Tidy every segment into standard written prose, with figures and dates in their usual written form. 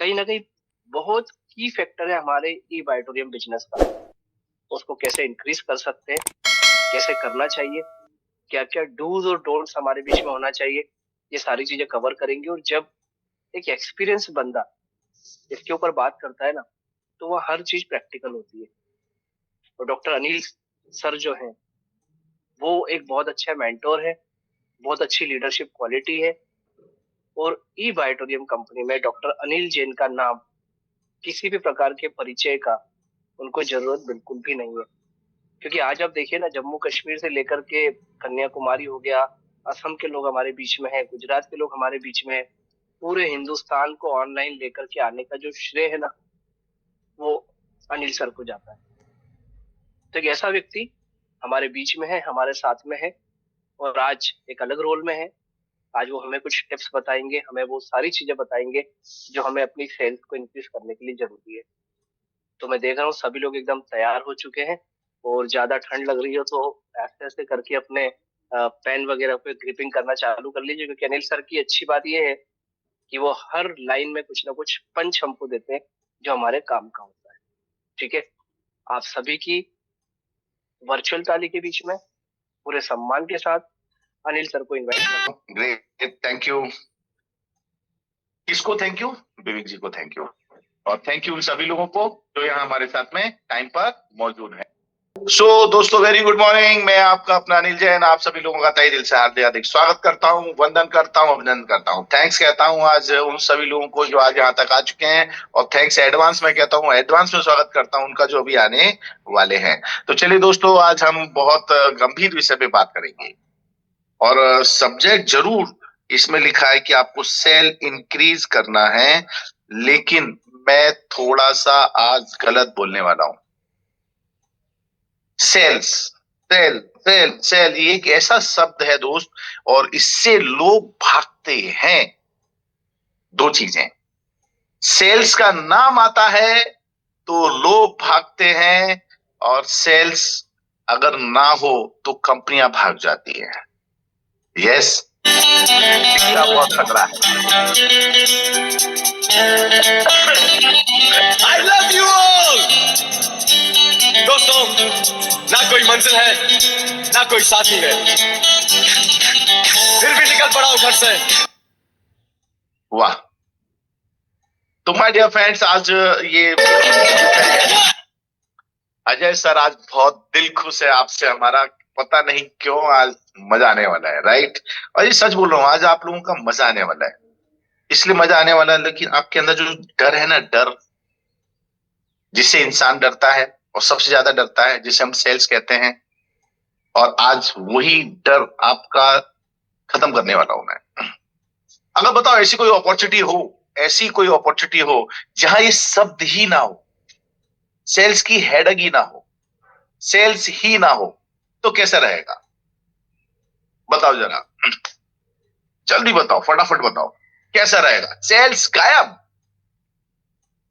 कहीं ना कहीं बहुत की फैक्टर है हमारे ई बायोटोरियम बिजनेस का। उसको कैसे इंक्रीज कर सकते हैं, कैसे करना चाहिए, क्या क्या डूज और डोंट्स हमारे बीच में होना चाहिए, ये सारी चीजें कवर करेंगे। और जब एक एक्सपीरियंस बंदा इसके ऊपर बात करता है ना, तो वह हर चीज प्रैक्टिकल होती है। और डॉक्टर अनिल सर जो हैं, वो एक बहुत अच्छा मेंटोर है, बहुत अच्छी लीडरशिप क्वालिटी है। और ई बायोटोरियम कंपनी में डॉक्टर अनिल जैन का नाम किसी भी प्रकार के परिचय का उनको जरूरत बिल्कुल भी नहीं है। क्योंकि आज आप देखिए ना, जम्मू कश्मीर से लेकर के कन्याकुमारी हो गया, असम के लोग हमारे बीच में है, गुजरात के लोग हमारे बीच में है। पूरे हिंदुस्तान को ऑनलाइन लेकर के आने का जो श्रेय है ना, वो अनिल सर को जाता है। तो एक ऐसा व्यक्ति हमारे बीच में है, हमारे साथ में है, और आज एक अलग रोल में है। आज वो हमें कुछ टिप्स बताएंगे, हमें वो सारी चीजें बताएंगे जो हमें अपनी सेल्स को इंक्रीज करने के लिए जरूरी है। तो मैं देख रहा हूँ सभी लोग एकदम तैयार हो चुके हैं। और ज्यादा ठंड लग रही हो तो ऐसे ऐसे करके अपने पेन वगैरह पे ग्रिपिंग करना चालू कर लीजिए। क्योंकि अनिल सर की अच्छी बात यह है कि वो हर लाइन में कुछ ना कुछ पंच हमको देते हैं जो हमारे काम का होता है। ठीक है, आप सभी की वर्चुअल ताली के बीच में पूरे सम्मान के साथ अनिल सर को इनवाइट करता। Great, thank you. किसको थैंक यू? विवेक जी को थैंक यू। और थैंक यू उन सभी लोगों को जो यहाँ हमारे साथ में टाइम पर मौजूद है। दोस्तों, वेरी गुड मॉर्निंग। मैं आपका अपना अनिल जैन आप सभी लोगों का तहे दिल से हार्दिक स्वागत करता हूँ, वंदन करता हूँ, अभिनंदन करता हूँ, थैंक्स कहता हूँ आज उन सभी लोगों को जो आज यहाँ तक आ चुके हैं। और थैंक्स एडवांस में कहता हूँ, एडवांस में स्वागत करता हूँ उनका जो अभी आने वाले हैं। तो चलिए दोस्तों, आज हम बहुत गंभीर विषय पे बात करेंगे। और सब्जेक्ट जरूर इसमें लिखा है कि आपको सेल इंक्रीज करना है, लेकिन मैं थोड़ा सा आज गलत बोलने वाला हूं। सेल्स, सेल सेल सेल ये एक ऐसा शब्द है दोस्त, और इससे लोग भागते हैं। दो चीजें, सेल्स का नाम आता है तो लोग भागते हैं, और सेल्स अगर ना हो तो कंपनियां भाग जाती है। यस, इसका बहुत खतरा है। I love you all! दोस्तों, ना कोई मंजिल है, ना कोई साथी है, फिर भी निकल पड़ा हूं घर से। वाह! तो माय डियर फ्रेंड्स, आज ये अजय सर आज बहुत दिल खुश है आपसे। हमारा पता नहीं क्यों आज मजा आने वाला है, राइट? और ये सच बोल रहा हूँ, आज आप लोगों का मजा आने वाला है। इसलिए मजा आने वाला है, लेकिन आपके अंदर जो डर है ना, डर जिससे इंसान डरता है, और सबसे ज्यादा डरता है जिसे हम सेल्स कहते हैं। और आज वही डर आपका खत्म करने वाला हूं मैं। अगर बताओ ऐसी कोई अपॉर्चुनिटी हो, ऐसी कोई अपॉर्चुनिटी हो जहां ये शब्द ही ना हो, सेल्स की हेडक ही ना हो, सेल्स ही ना हो, तो कैसा रहेगा? बताओ जरा, जल्दी बताओ, फटाफट बताओ, कैसा रहेगा? सेल्स गायब,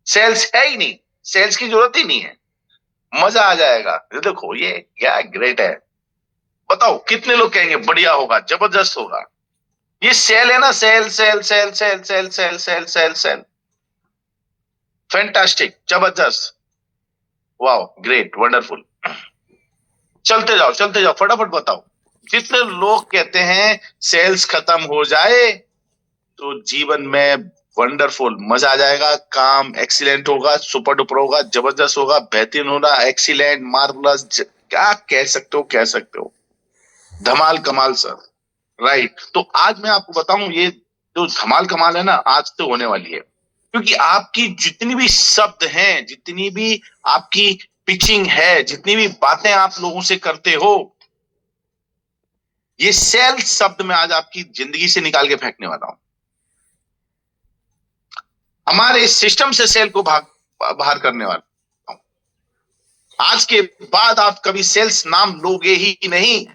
सेल्स है ही नहीं, सेल्स की जरूरत ही नहीं है, मजा आ जाएगा। ये देखो, ये क्या ग्रेट है। बताओ कितने लोग कहेंगे बढ़िया होगा, जबरदस्त होगा। ये सेल है ना, sale sale sale sale sale sale sale sale sale, fantastic, जबरदस्त, वाओ, ग्रेट, वंडरफुल। चलते जाओ, चलते जाओ, फटाफट बताओ। जितने लोग कहते हैं सेल्स खत्म हो जाए तो जीवन में वंडरफुल, मजा आ जाएगा, काम एक्सीलेंट होगा, सुपर डुपर होगा, जबरदस्त होगा, बेहतरीन होगा, एक्सीलेंट, मार्वलस, क्या कह सकते हो, कह सकते हो, धमाल कमाल सर, राइट? तो आज मैं आपको बताऊं, ये जो धमाल कमाल है ना, आज से होने वाली है। क्योंकि आपकी जितनी भी शब्द हैं, जितनी भी आपकी पिचिंग है, जितनी भी बातें आप लोगों से करते हो, ये सेल शब्द में आज आपकी जिंदगी से निकाल के फेंकने वाला हूं। हमारे सिस्टम से सेल को बाहर करने वाला हूं। आज के बाद आप कभी सेल्स नाम लोगे ही नहीं,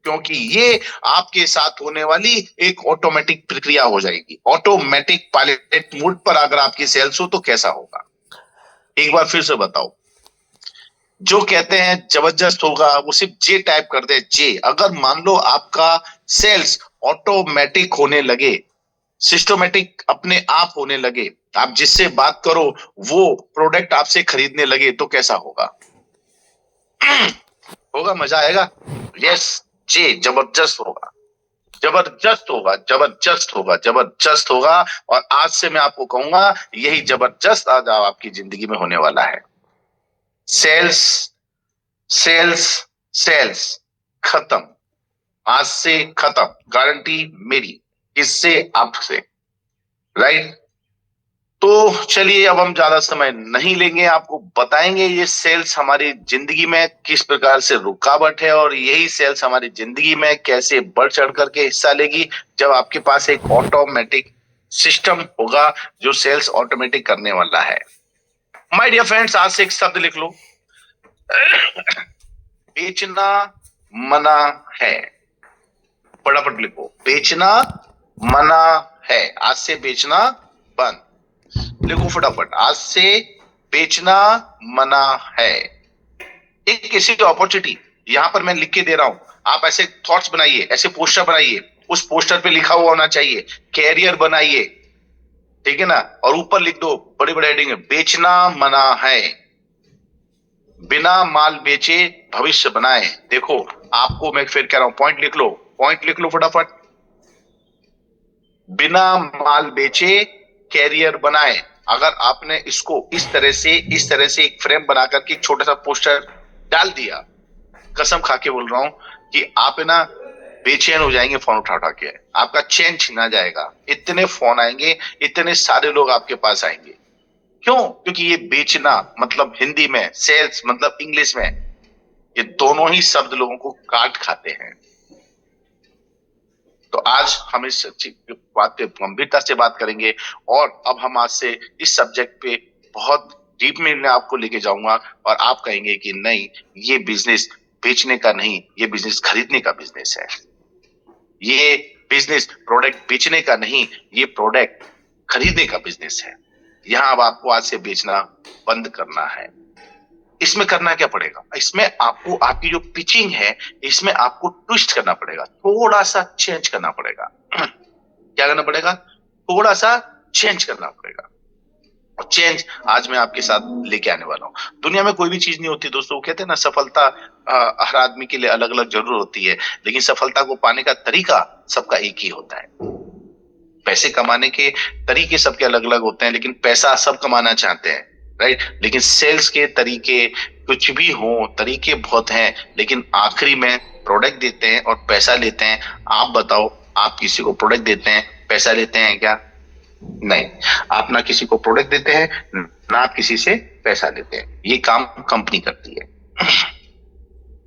क्योंकि ये आपके साथ होने वाली एक ऑटोमेटिक प्रक्रिया हो जाएगी। ऑटोमेटिक पायलट मोड पर अगर आपकी सेल्स हो तो कैसा होगा? एक बार फिर से बताओ। जो कहते हैं जबरदस्त होगा, वो सिर्फ जे टाइप कर दे, जे। अगर मान लो आपका सेल्स ऑटोमेटिक होने लगे, सिस्टमेटिक अपने आप होने लगे, आप जिससे बात करो वो प्रोडक्ट आपसे खरीदने लगे, तो कैसा होगा? होगा, मजा आएगा? यस जी, जबरदस्त होगा, जबरदस्त होगा, जबरदस्त होगा, जबरदस्त होगा। और आज से मैं आपको कहूंगा यही जबरदस्त आज आपकी जिंदगी में होने वाला है। सेल्स, सेल्स, सेल्स खत्म, आज से खत्म, गारंटी मेरी, इससे आपसे, राइट? तो चलिए, अब हम ज्यादा समय नहीं लेंगे, आपको बताएंगे ये सेल्स हमारी जिंदगी में किस प्रकार से रुकावट है और यही सेल्स हमारी जिंदगी में कैसे बढ़ चढ़ करके हिस्सा लेगी जब आपके पास एक ऑटोमेटिक सिस्टम होगा जो सेल्स ऑटोमेटिक करने वाला है। माय डियर फ्रेंड्स, आज से एक शब्द लिख लो, बेचना मना है। फटाफट लिखो, बेचना मना है, आज से बेचना बंद। लिखो फटाफट, आज से बेचना मना है। एक किसी की अपॉर्चुनिटी यहां पर मैं लिख के दे रहा हूं, आप ऐसे थॉट्स बनाइए, ऐसे पोस्टर बनाइए, उस पोस्टर पे लिखा हुआ होना चाहिए कैरियर बनाइए, ठीक है ना? और ऊपर लिख दो बड़े बड़े हेडिंग में, बेचना मना है, बिना माल बेचे भविष्य बनाए। देखो, आपको मैं फिर कह रहा हूं, पॉइंट लिख लो, पॉइंट लिख लो फटाफट, बिना माल बेचे कैरियर बनाए। अगर आपने इसको इस तरह से एक फ्रेम बना करके एक छोटा सा पोस्टर डाल दिया, कसम खा के बोल रहा हूं कि आप ना बेचैन हो जाएंगे, फोन उठा उठा के, आपका चैन छिना जाएगा, इतने फोन आएंगे, इतने सारे लोग आपके पास आएंगे। क्यों? क्योंकि ये बेचना मतलब हिंदी में, सेल्स मतलब इंग्लिश में, ये दोनों ही शब्द लोगों को काट खाते हैं। तो आज हम इस बात पे गंभीरता से बात करेंगे और अब हम आज से इस सब्जेक्ट पे बहुत डीप में मैं आपको लेके जाऊंगा और आप कहेंगे कि नहीं, ये बिजनेस बेचने का नहीं, ये बिजनेस खरीदने का बिजनेस है। ये बिजनेस प्रोडक्ट बेचने का नहीं, ये प्रोडक्ट खरीदने का बिजनेस है। यहां अब आपको आज से बेचना बंद करना है। इसमें करना क्या पड़ेगा? इसमें आपको आपकी जो पिचिंग है, इसमें आपको ट्विस्ट करना पड़ेगा, थोड़ा सा चेंज करना पड़ेगा। क्या करना पड़ेगा? थोड़ा सा चेंज करना पड़ेगा। और चेंज आज मैं आपके साथ लेके आने वाला हूं। दुनिया में कोई भी चीज नहीं होती दोस्तों, कहते हैं ना, सफलता हर आदमी के लिए अलग अलग जरूर होती है, लेकिन सफलता को पाने का तरीका सबका एक ही होता है। पैसे कमाने के तरीके सबके अलग अलग होते हैं, लेकिन पैसा सब कमाना चाहते हैं, राइट? लेकिन सेल्स के तरीके कुछ भी हो, तरीके बहुत हैं, लेकिन आखिरी में प्रोडक्ट देते हैं और पैसा लेते हैं। आप बताओ, आप किसी को प्रोडक्ट देते हैं, पैसा लेते हैं क्या? नहीं, आप ना किसी को प्रोडक्ट देते हैं, ना आप किसी से पैसा लेते हैं। ये काम कंपनी करती है,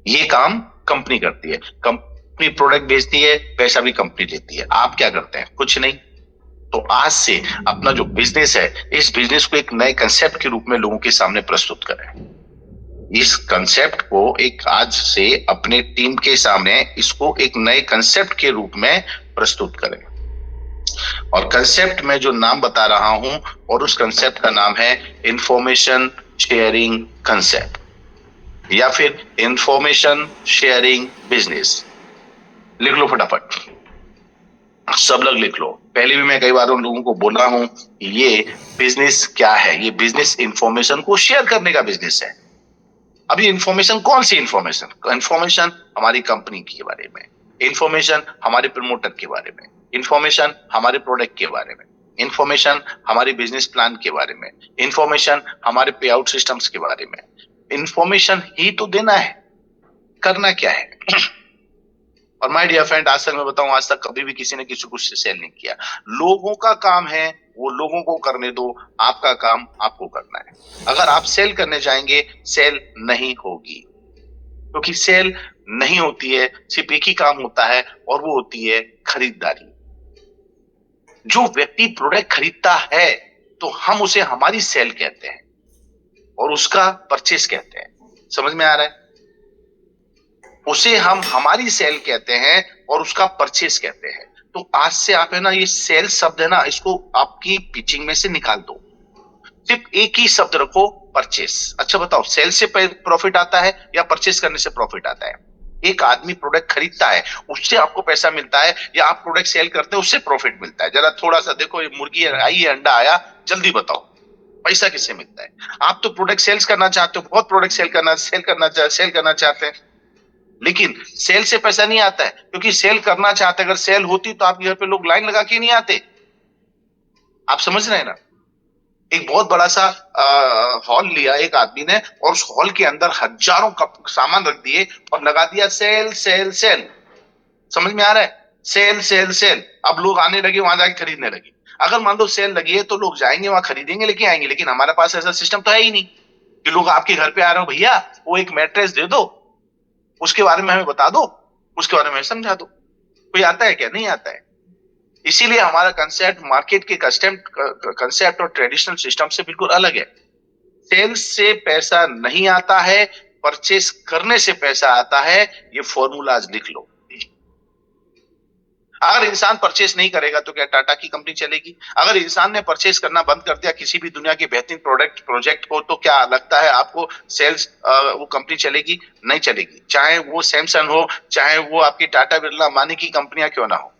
ये काम कंपनी करती है। कंपनी प्रोडक्ट बेचती है, पैसा भी कंपनी लेती है। आप क्या करते हैं? कुछ नहीं। तो आज से अपना जो बिजनेस है, इस बिजनेस को एक नए कंसेप्ट के रूप में लोगों के सामने प्रस्तुत करें। इस कंसेप्ट को एक आज से अपने टीम के सामने इसको एक नए कंसेप्ट के रूप में प्रस्तुत करें। और कंसेप्ट में जो नाम बता रहा हूं, और उस कंसेप्ट का नाम है इंफॉर्मेशन शेयरिंग कंसेप्ट या फिर इंफॉर्मेशन शेयरिंग बिजनेस। लिख लो फटाफट, सब लोग लिख लो। पहले भी मैं कई बार उन लोगों को बोला हूं, ये बिजनेस क्या है? ये बिजनेस इंफॉर्मेशन को शेयर करने का बिजनेस है। अब ये इंफॉर्मेशन कौन सी इंफॉर्मेशन? इंफॉर्मेशन हमारी कंपनी के बारे में, इंफॉर्मेशन हमारे प्रमोटर के बारे में, इंफॉर्मेशन हमारे प्रोडक्ट के बारे में, इंफॉर्मेशन हमारे बिजनेस प्लान के बारे में, इंफॉर्मेशन हमारे पे आउट सिस्टम्स के बारे में। इंफॉर्मेशन ही तो देना है, करना क्या है? और माय डियर फ्रेंड, आज तक मैं बताऊं, आज तक कभी भी किसी ने किसी को सेल नहीं किया। लोगों का काम है, वो लोगों को करने दो, आपका काम आपको करना है। अगर आप सेल करने जाएंगे, सेल नहीं होगी, क्योंकि सेल नहीं होती है, सिर्फ एक ही काम होता है और वो होती है खरीदारी। जो व्यक्ति प्रोडक्ट खरीदता है तो हम उसे हमारी सेल कहते हैं और उसका परचेस कहते हैं। समझ में आ रहा है? उसे हम हमारी सेल कहते हैं और उसका परचेस कहते हैं। तो आज से आप है ना, ये सेल शब्द है ना, इसको आपकी पिचिंग में से निकाल दो, सिर्फ एक ही शब्द रखो, परचेस। अच्छा बताओ, सेल से प्रॉफिट आता है या परचेस करने से प्रॉफिट आता है? एक आदमी प्रोडक्ट खरीदता है, उससे आपको पैसा मिलता है, या आप प्रोडक्ट सेल करते हैं उससे प्रॉफिट मिलता है? जरा थोड़ा सा देखो, ये मुर्गी आई है, अंडा आया, जल्दी बताओ पैसा किससे मिलता है? आप तो प्रोडक्ट सेल्स करना चाहते हो, बहुत प्रोडक्ट सेल करना चाहते हैं, लेकिन सेल से पैसा नहीं आता है, क्योंकि सेल करना चाहते, अगर सेल होती तो आपके घर पे लोग लाइन लगा के नहीं आते। आप समझ रहे हैं ना? एक बहुत बड़ा सा हॉल लिया एक आदमी ने, और उस हॉल के अंदर हजारों कप सामान रख दिए और लगा दिया सेल सेल सेल। समझ में आ रहा है? Sale sale sale. अब लोग आने लगे, वहां जाके खरीदने लगे। अगर मान लो सेल लगी है तो लोग जाएंगे वहां, खरीदेंगे, लेके आएंगे। लेकिन हमारे पास ऐसा सिस्टम तो है ही नहीं कि लोग आपके घर पे आ रहे हो, भैया वो एक मैट्रेस दे दो, उसके बारे में हमें बता दो, उसके बारे में समझा दो। कोई आता है क्या? नहीं आता है। इसीलिए हमारा कंसेप्ट मार्केट के कंसेप्ट और ट्रेडिशनल सिस्टम से बिल्कुल अलग है। सेल्स से पैसा नहीं आता है, परचेस करने से पैसा आता है। ये फॉर्मूला आज लिख लो। अगर इंसान परचेस नहीं करेगा तो क्या टाटा की कंपनी चलेगी? अगर इंसान ने परचेस करना बंद कर दिया किसी भी दुनिया के बेहतरीन प्रोजेक्ट को, तो क्या लगता है आपको सेल्स वो कंपनी चलेगी? नहीं चलेगी। चाहे वो सैमसंग हो, चाहे वो आपकी टाटा बिरला अंबानी की कंपनियां क्यों ना हो।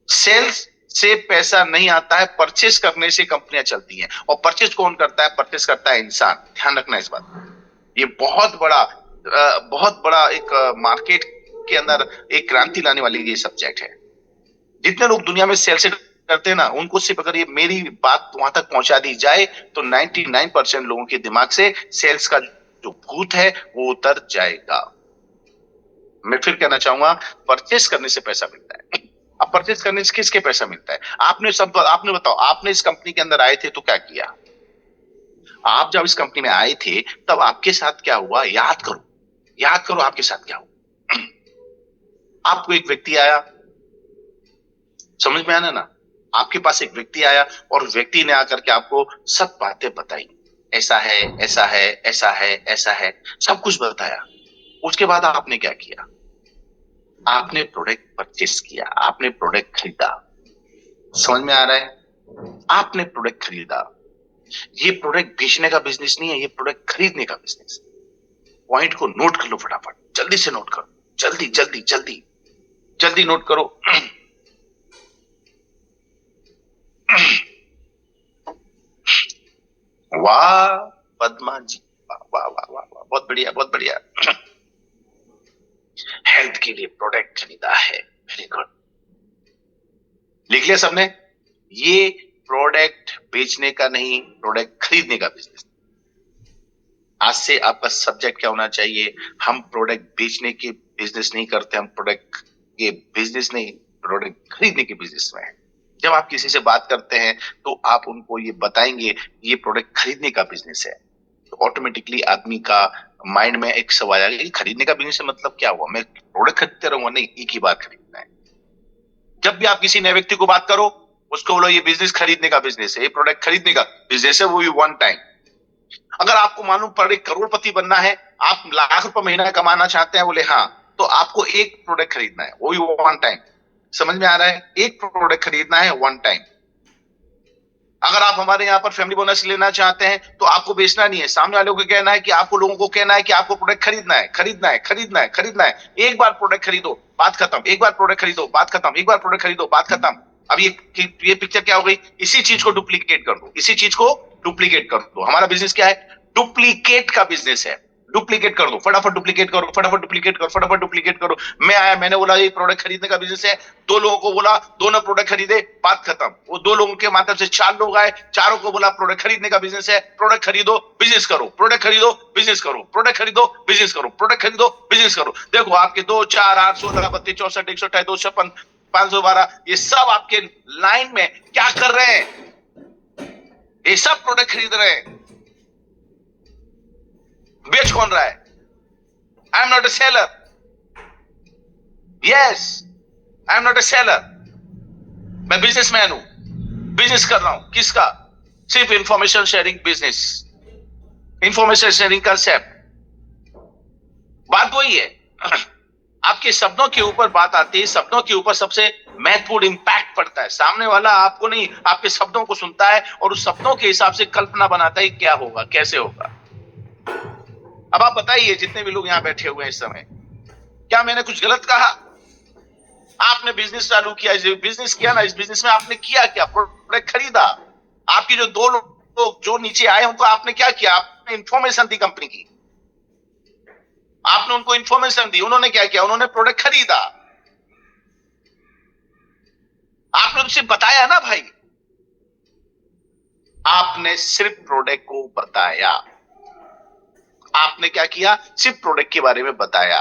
सेल्स से पैसा नहीं आता है, परचेस करने से कंपनियां चलती हैं। और परचेस कौन करता है? परचेस करता है इंसान। ध्यान रखना इस बात। ये बहुत बड़ा एक मार्केट के अंदर एक क्रांति लाने वाली ये सब्जेक्ट है। जितने लोग दुनिया में सेल से करते हैं ना, उनको सिर्फ अगर ये मेरी बात वहां तक पहुंचा दी जाए तो 99% लोगों के दिमाग से सेल्स का जो भूत है वो उतर जाएगा। मैं फिर कहना चाहूंगा, परचेस करने से पैसा मिलता है। अब परचेस करने से किसके पैसा मिलता है? आपने बताओ, आपने इस कंपनी के अंदर आए थे तो क्या किया? आप जब इस कंपनी में आए थे तब आपके साथ क्या हुआ? याद करो आपके साथ क्या हुआ। आपको एक व्यक्ति आया, समझ में आना ना? आपके पास एक व्यक्ति आया और व्यक्ति ने आकर के आपको सब बातें बताई, ऐसा है, ऐसा है, ऐसा है, ऐसा है, सब कुछ बताया। उसके बाद आपने क्या किया? आपने प्रोडक्ट परचेस किया, आपने प्रोडक्ट खरीदा। समझ में आ रहा है? आपने प्रोडक्ट खरीदा। ये प्रोडक्ट बेचने का बिजनेस नहीं है, ये प्रोडक्ट खरीदने का बिजनेस है। पॉइंट को नोट कर लो फटाफट, जल्दी से नोट करो, जल्दी जल्दी जल्दी जल्दी नोट करो। वाह पद्मा जी, वाह वाह वाह वाह, बहुत बढ़िया, बहुत बढ़िया। हेल्थ के लिए प्रोडक्ट खरीदा है, वेरी गुड। लिख लिया सबने? ये प्रोडक्ट बेचने का नहीं, प्रोडक्ट खरीदने का बिजनेस। आज से आपका सब्जेक्ट क्या होना चाहिए? हम प्रोडक्ट बेचने के बिजनेस नहीं करते, हम प्रोडक्ट के बिजनेस नहीं, प्रोडक्ट खरीदने के बिजनेस में है। जब आप किसी से बात करते हैं तो आप उनको ये बताएंगे ये प्रोडक्ट खरीदने का बिजनेस है, तो ऑटोमेटिकली आदमी का माइंड में एक सवाल आएगा कि खरीदने का बिजनेस मतलब क्या हुआ? मैं प्रोडक्ट खरीदते रहूंगा? नहीं, एक ही बार खरीदना है। जब भी आप किसी नए व्यक्ति को बात करो, उसको बोलो ये बिजनेस खरीदने का बिजनेस है, ये प्रोडक्ट खरीदने का बिजनेस है, वो भी वन टाइम। अगर आपको मालूम पड़े करोड़पति बनना है, आप लाख रुपए महीना कमाना चाहते हैं, बोले हाँ, तो आपको एक प्रोडक्ट खरीदना है, वो भी वन टाइम। समझ में आ रहा है? एक प्रोडक्ट खरीदना है वन टाइम। अगर आप हमारे यहाँ पर फैमिली बोनस लेना चाहते हैं तो आपको बेचना नहीं है, सामने वालों को कहना है कि आपको, लोगों को कहना है कि आपको प्रोडक्ट खरीदना है, खरीदना है, खरीदना है, खरीदना है। एक बार प्रोडक्ट खरीदो, बात खत्म। एक बार प्रोडक्ट खरीदो, बात खत्म। एक बार प्रोडक्ट खरीदो, बात खत्म। अब ये पिक्चर क्या हो गई? इसी चीज को डुप्लीकेट कर दो, इसी चीज को डुप्लीकेट कर दो। हमारा बिजनेस क्या है? डुप्लीकेट का बिजनेस है। डुप्लीकेट कर दो, फटाफट डुप्लीकेट करो, फटाफट डुप्लीकेट करो, फटाफट डुप्लीकेट करो। मैं आया, मैंने बोला ये प्रोडक्ट खरीदने का बिजनेस है, दो लोगों को बोला, दोनों प्रोडक्ट खरीदे, बात खत्म। वो दो लोगों के माध्यम से चार लोग आए, चारों को बोला प्रोडक्ट खरीदने का बिजनेस है, प्रोडक्ट खरीदो, बिजनेस करो, प्रोडक्ट खरीदो, बिजनेस करो, प्रोडक्ट खरीदो, बिजनेस करो, प्रोडक्ट खरीदो, बिजनेस करो। देखो आपके 2, 4, 8, 16, 32, 64, 128, 256, 512, ये सब आपके लाइन में क्या कर रहे हैं? ये सब प्रोडक्ट खरीद रहे हैं। बेच कौन रहा है? I am not a seller. Yes, I am not a seller. मैं बिजनेसमैन हूं, बिजनेस कर रहा हूं। किसका? सिर्फ information sharing business, information sharing concept. बात वही है। आपके शब्दों के ऊपर बात आती है, शब्दों के ऊपर सबसे महत्वपूर्ण इंपैक्ट पड़ता है। सामने वाला आपको नहीं, आपके शब्दों को सुनता है और उस शब्दों के हिसाब से कल्पना बनाता है क्या होगा, कैसे होगा। अब आप बताइए जितने भी लोग यहाँ बैठे हुए हैं इस समय, क्या मैंने कुछ गलत कहा? आपने बिजनेस चालू किया, बिजनेस किया ना, इस बिजनेस में आपने किया क्या? प्रोडक्ट खरीदा। आपकी जो दो लोग जो नीचे आए उनको आपने क्या किया? आपने इंफॉर्मेशन दी कंपनी की, आपने उनको इंफॉर्मेशन दी। उन्होंने क्या किया? उन्होंने प्रोडक्ट खरीदा। आपने उनसे बताया ना भाई, आपने सिर्फ प्रोडक्ट को बताया। आपने क्या किया? सिर्फ प्रोडक्ट के बारे में बताया।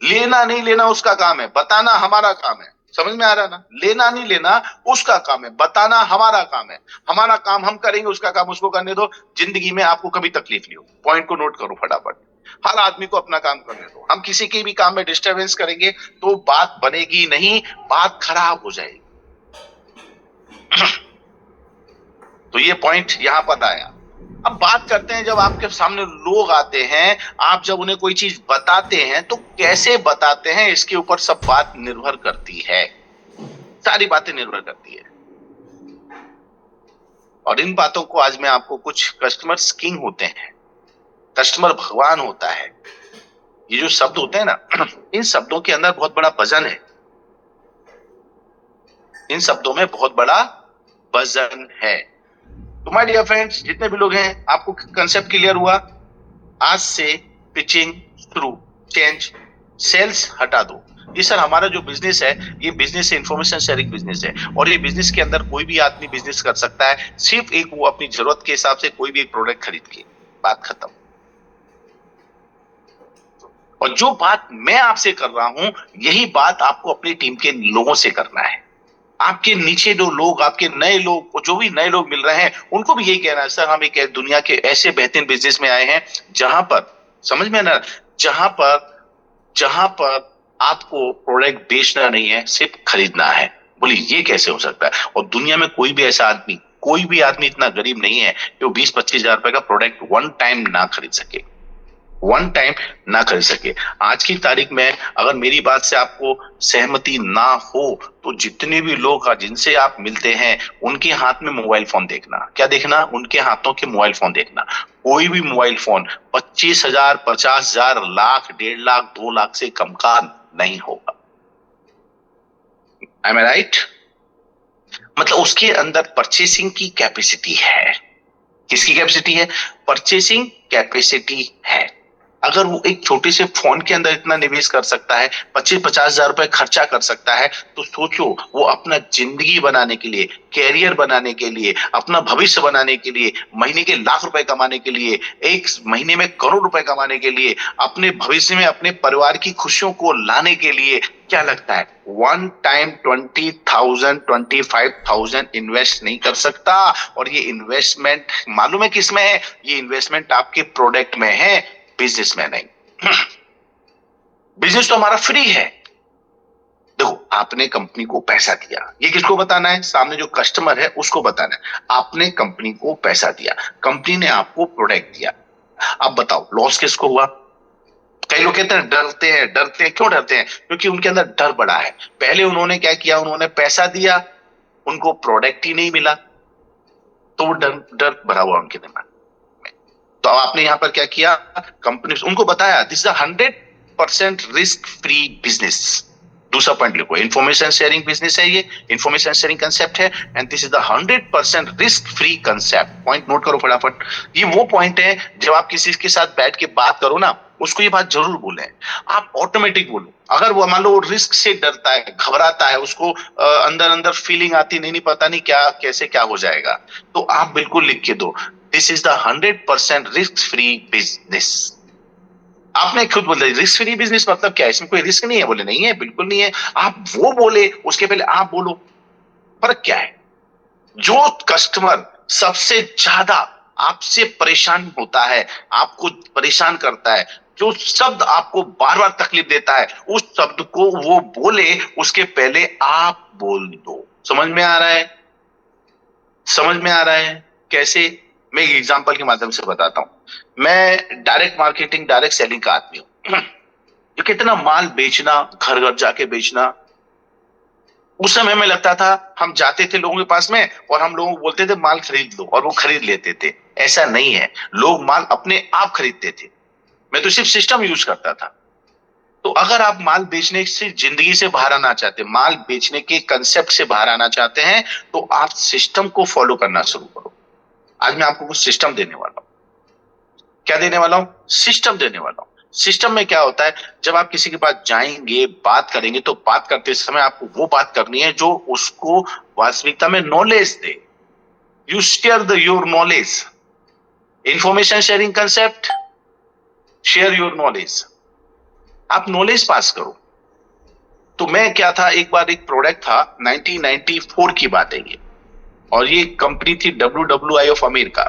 लेना नहीं लेना उसका काम है, बताना हमारा काम है। समझ में आ रहा है ना? लेना नहीं लेना उसका काम है, बताना हमारा काम है। हमारा काम हम करेंगे, उसका काम उसको करने दो। जिंदगी में आपको कभी तकलीफ नहीं हो। पॉइंट को नोट करो फटाफट। हर आदमी को अपना काम करने दो। हम किसी के भी काम में डिस्टरबेंस करेंगे तो बात बनेगी नहीं, बात खराब हो जाएगी। तो ये पॉइंट यहां पर आया। अब बात करते हैं, जब आपके सामने लोग आते हैं, आप जब उन्हें कोई चीज बताते हैं तो कैसे बताते हैं, इसके ऊपर सब बात निर्भर करती है। सारी बातें निर्भर करती है। और इन बातों को आज मैं आपको, कुछ कस्टमर्स किंग होते हैं, कस्टमर भगवान होता है, ये जो शब्द होते हैं ना, इन शब्दों के अंदर बहुत बड़ा वजन है। इन शब्दों में बहुत बड़ा वजन है। तो माय डियर फ्रेंड्स, जितने भी लोग हैं, आपको कंसेप्ट क्लियर हुआ? आज से पिचिंग शुरू, चेंज, सेल्स हटा दो। ये सर हमारा जो बिजनेस है, ये बिजनेस है, इंफॉर्मेशन शेयरिंग बिजनेस है। और ये बिजनेस के अंदर कोई भी आदमी बिजनेस कर सकता है, सिर्फ एक वो अपनी जरूरत के हिसाब से कोई भी एक प्रोडक्ट खरीद के। बात खत्म। और जो बात मैं आपसे कर रहा हूं, यही बात आपको अपनी टीम के लोगों से करना है। आपके नीचे जो लोग, आपके नए लोग, जो भी नए लोग मिल रहे हैं, उनको भी यही कहना है, सर हम एक दुनिया के ऐसे बेहतरीन बिजनेस में आए हैं जहां पर, समझ में ना, जहां पर आपको प्रोडक्ट बेचना नहीं है, सिर्फ खरीदना है। बोलिए ये कैसे हो सकता है? और दुनिया में कोई भी ऐसा आदमी, कोई भी आदमी इतना गरीब नहीं है कि वो 20-25 हजार रुपए का प्रोडक्ट वन टाइम ना खरीद सके, वन टाइम ना खरीद सके। आज की तारीख में अगर मेरी बात से आपको सहमति ना हो, तो जितने भी लोग जिनसे आप मिलते हैं, उनके हाथ में मोबाइल फोन देखना। क्या देखना? उनके हाथों के मोबाइल फोन देखना। कोई भी मोबाइल फोन 25,000, 50,000, लाख, 1.5 लाख, 2 लाख से कम का नहीं होगा। Am I right? मतलब उसके अंदर परचेसिंग की कैपेसिटी है। किसकी कैपेसिटी है? परचेसिंग कैपेसिटी है। अगर वो एक छोटे से फोन के अंदर इतना निवेश कर सकता है, 25-50 हजार रुपए खर्चा कर सकता है, तो सोचो वो अपना जिंदगी बनाने के लिए, कैरियर बनाने के लिए, अपना भविष्य बनाने के लिए, महीने के लाख रुपए कमाने के लिए, एक महीने में करोड़ रुपए कमाने के लिए, अपने भविष्य में अपने परिवार की खुशियों को लाने के लिए, क्या लगता है वन टाइम 20,000, 25,000 इन्वेस्ट नहीं कर सकता? और ये इन्वेस्टमेंट मालूम है किस में है? ये इन्वेस्टमेंट आपके प्रोडक्ट में है, बिजनेस में नहीं। बिजनेस तो हमारा फ्री है। देखो, आपने कंपनी को पैसा दिया, ये किसको बताना है? सामने जो कस्टमर है उसको बताना है। आपने कंपनी को पैसा दिया, कंपनी ने आपको प्रोडक्ट दिया। अब बताओ लॉस किसको हुआ? कई लोग कहते हैं डरते हैं, डरते हैं। क्यों डरते हैं? क्योंकि उनके अंदर डर बड़ा है। पहले उन्होंने क्या किया? उन्होंने पैसा दिया, उनको प्रोडक्ट ही नहीं मिला, तो वो डर भरा हुआ उनके दिमाग। तो आपने यहां पर क्या किया? कंपनी उनको बताया this is 100% risk free business. दूसरा पॉइंट लिखो, इंफॉर्मेशन शेयरिंग बिजनेस है, ये इंफॉर्मेशन शेयरिंग कंसेप्ट है, and this is the 100% risk free concept. Point note करो फटाफट। ये वो पॉइंट है, जब आप किसी के साथ बैठ के बात करो ना, उसको ये बात जरूर बोलें। आप ऑटोमेटिक बोलो। अगर वो मान लो वो रिस्क से डरता है, घबराता है, उसको अंदर अंदर फीलिंग आती, नहीं पता नहीं क्या कैसे क्या हो जाएगा, तो आप बिल्कुल लिख के दो this is the 100% risk free business. आपने खुद बोला रिस्क फ्री बिजनेस मतलब क्या है? इसमें कोई रिस्क नहीं है। बोले नहीं है, बिल्कुल नहीं है। आप वो बोले, उसके पहले आप बोलो। फर्क क्या है? जो कस्टमर सबसे ज्यादा आपसे परेशान होता है, आपको परेशान करता है, जो शब्द आपको बार बार तकलीफ देता है, उस शब्द को वो बोले, उसके पहले आप बोल दो। समझ में आ रहा है? समझ में आ रहा है? कैसे? मैं एक एग्जांपल के माध्यम से बताता हूं। मैं डायरेक्ट मार्केटिंग, डायरेक्ट सेलिंग का आदमी हूं। जो कितना माल बेचना, घर घर जाके बेचना, उस समय में लगता था, हम जाते थे लोगों के पास में और हम लोगों को बोलते थे माल खरीद लो, और वो खरीद लेते थे। ऐसा नहीं है, लोग माल अपने आप खरीदते थे, मैं तो सिर्फ सिस्टम यूज करता था। तो अगर आप माल बेचने से जिंदगी से बाहर आना चाहते हैं, माल बेचने के कंसेप्ट से बाहर आना चाहते हैं, तो आप सिस्टम को फॉलो करना शुरू करो। आज मैं आपको कुछ सिस्टम देने वाला हूं। क्या देने वाला हूं? सिस्टम देने वाला हूं। सिस्टम में क्या होता है, जब आप किसी के पास जाएंगे, बात करेंगे, तो बात करते समय आपको वो बात करनी है जो उसको वास्तविकता में knowledge they. You share the your knowledge, information sharing concept, share your knowledge. आप नॉलेज पास करो। तो मैं क्या था, एक बार एक प्रोडक्ट था, 1994 की बात है ये, और ये कंपनी थी WWI ऑफ अमेरिका।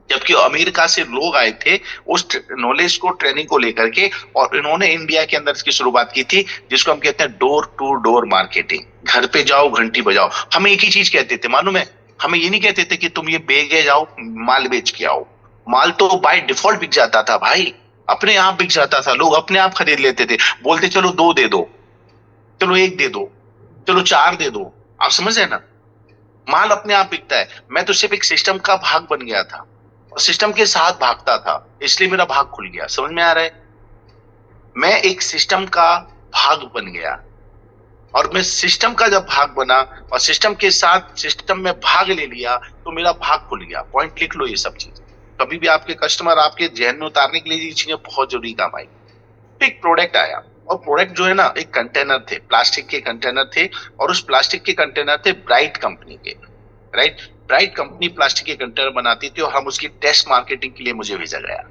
जबकि अमेरिका से लोग आए थे उस नॉलेज को, ट्रेनिंग को लेकर के, और इन्होंने इंडिया के अंदर इसकी शुरुआत की थी, जिसको हम कहते हैं डोर टू डोर मार्केटिंग। घर पे जाओ, घंटी बजाओ। हमें एक ही चीज कहते थे, मालूम है? हमें ये नहीं कहते थे कि तुम ये बेचे जाओ, माल बेच के आओ। माल तो बाय डिफॉल्ट बिक जाता था भाई, अपने आप बिक जाता था, लोग अपने आप खरीद लेते थे। बोलते चलो 2 दे दो, चलो 1 दे दो, चलो 4 दे दो। आप समझ रहे ना, माल अपने आप बिकता है। मैं तो सिर्फ एक सिस्टम का भाग बन गया था और सिस्टम के साथ भागता था, इसलिए मेरा भाग खुल गया। समझ में आ रहा है? मैं एक सिस्टम का भाग बन गया, और मैं सिस्टम का जब भाग बना और सिस्टम के साथ सिस्टम में भाग ले लिया, तो मेरा भाग खुल गया। पॉइंट लिख लो ये सब चीज। कभी भी आपके कस्टमर आपके जहन में उतारने के लिए ये चीजें बहुत जरूरी काम आई। एक प्रोडक्ट आया, और प्रोडक्ट जो है ना, एक कंटेनर थे, प्लास्टिक के कंटेनर थे, और उस प्लास्टिक के कंटेनर थे ब्राइट कंपनी के। राइट, ब्राइट कंपनी प्लास्टिक के कंटेनर बनाती थी, और हम उसकी टेस्ट मार्केटिंग के लिए मुझे भेजा गया।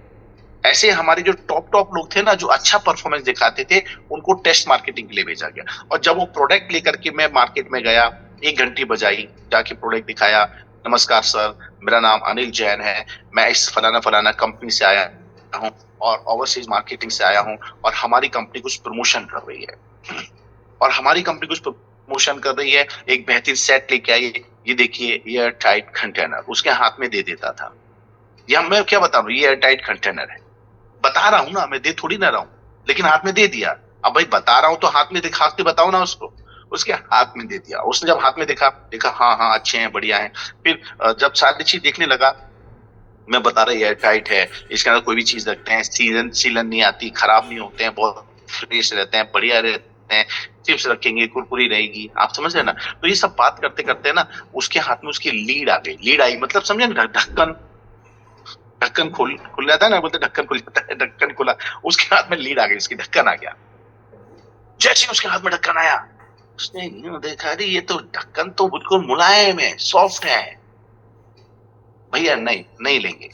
ऐसे हमारे जो टॉप लोग थे ना, जो अच्छा परफॉर्मेंस दिखाते थे, उनको टेस्ट मार्केटिंग के लिए भेजा गया। और जब वो प्रोडक्ट लेकर के मैं मार्केट में गया, 1 घंटी बजाई, जाके प्रोडक्ट दिखाया। नमस्कार सर, मेरा नाम अनिल जैन है, मैं इस फलाना फलाना कंपनी से आया हूँ, और ओवरसीज मार्केटिंग से आया हूँ, और हमारी कंपनी कुछ प्रमोशन कर रही है, और हमारी कंपनी कुछ प्रमोशन कर रही है, एक बेहतरीन सेट लेके आई, ये देखिए, एयर टाइट कंटेनर उसके हाथ में दे देता था। या मैं क्या बता रहा हूँ, ये एयर टाइट कंटेनर है, बता रहा हूं ना, मैं दे थोड़ी ना रहा हूं, लेकिन हाथ में दे दिया। अब भाई बता रहा हूं तो हाथ में दिखा के बताओ ना उसको। उसके हाथ में दे दिया। उसने जब हाथ में देखा, हाँ हाँ अच्छे हैं, बढ़िया हैं। फिर जब सारी चीज देखने लगा, मैं बता रहा एयर टाइट है, इसके अंदर कोई भी चीज रखते हैं, सीलन नहीं आती, खराब नहीं होते हैं, बहुत फ्रेश रहते हैं, बढ़िया रहते हैं। चिप्स रखेंगे, कुरकुरी रहेगी। आप समझ रहे ना? तो ये सब बात करते करते ना, उसके हाथ में उसकी लीड आ गई। लीड आई मतलब समझे ना, ढक्कन, ढक्कन खुल जाता है ना, बोलते ढक्कन खुल जाता है, ढक्कन खुला, उसके हाथ में लीड आ गई, उसकी ढक्कन आ गया। जैसे उसके हाथ में ढक्कन आया, उसने देखा, अरे ये तो ढक्कन तो बिल्कुल मुलायम है, सॉफ्ट है। भैया नहीं लेंगे,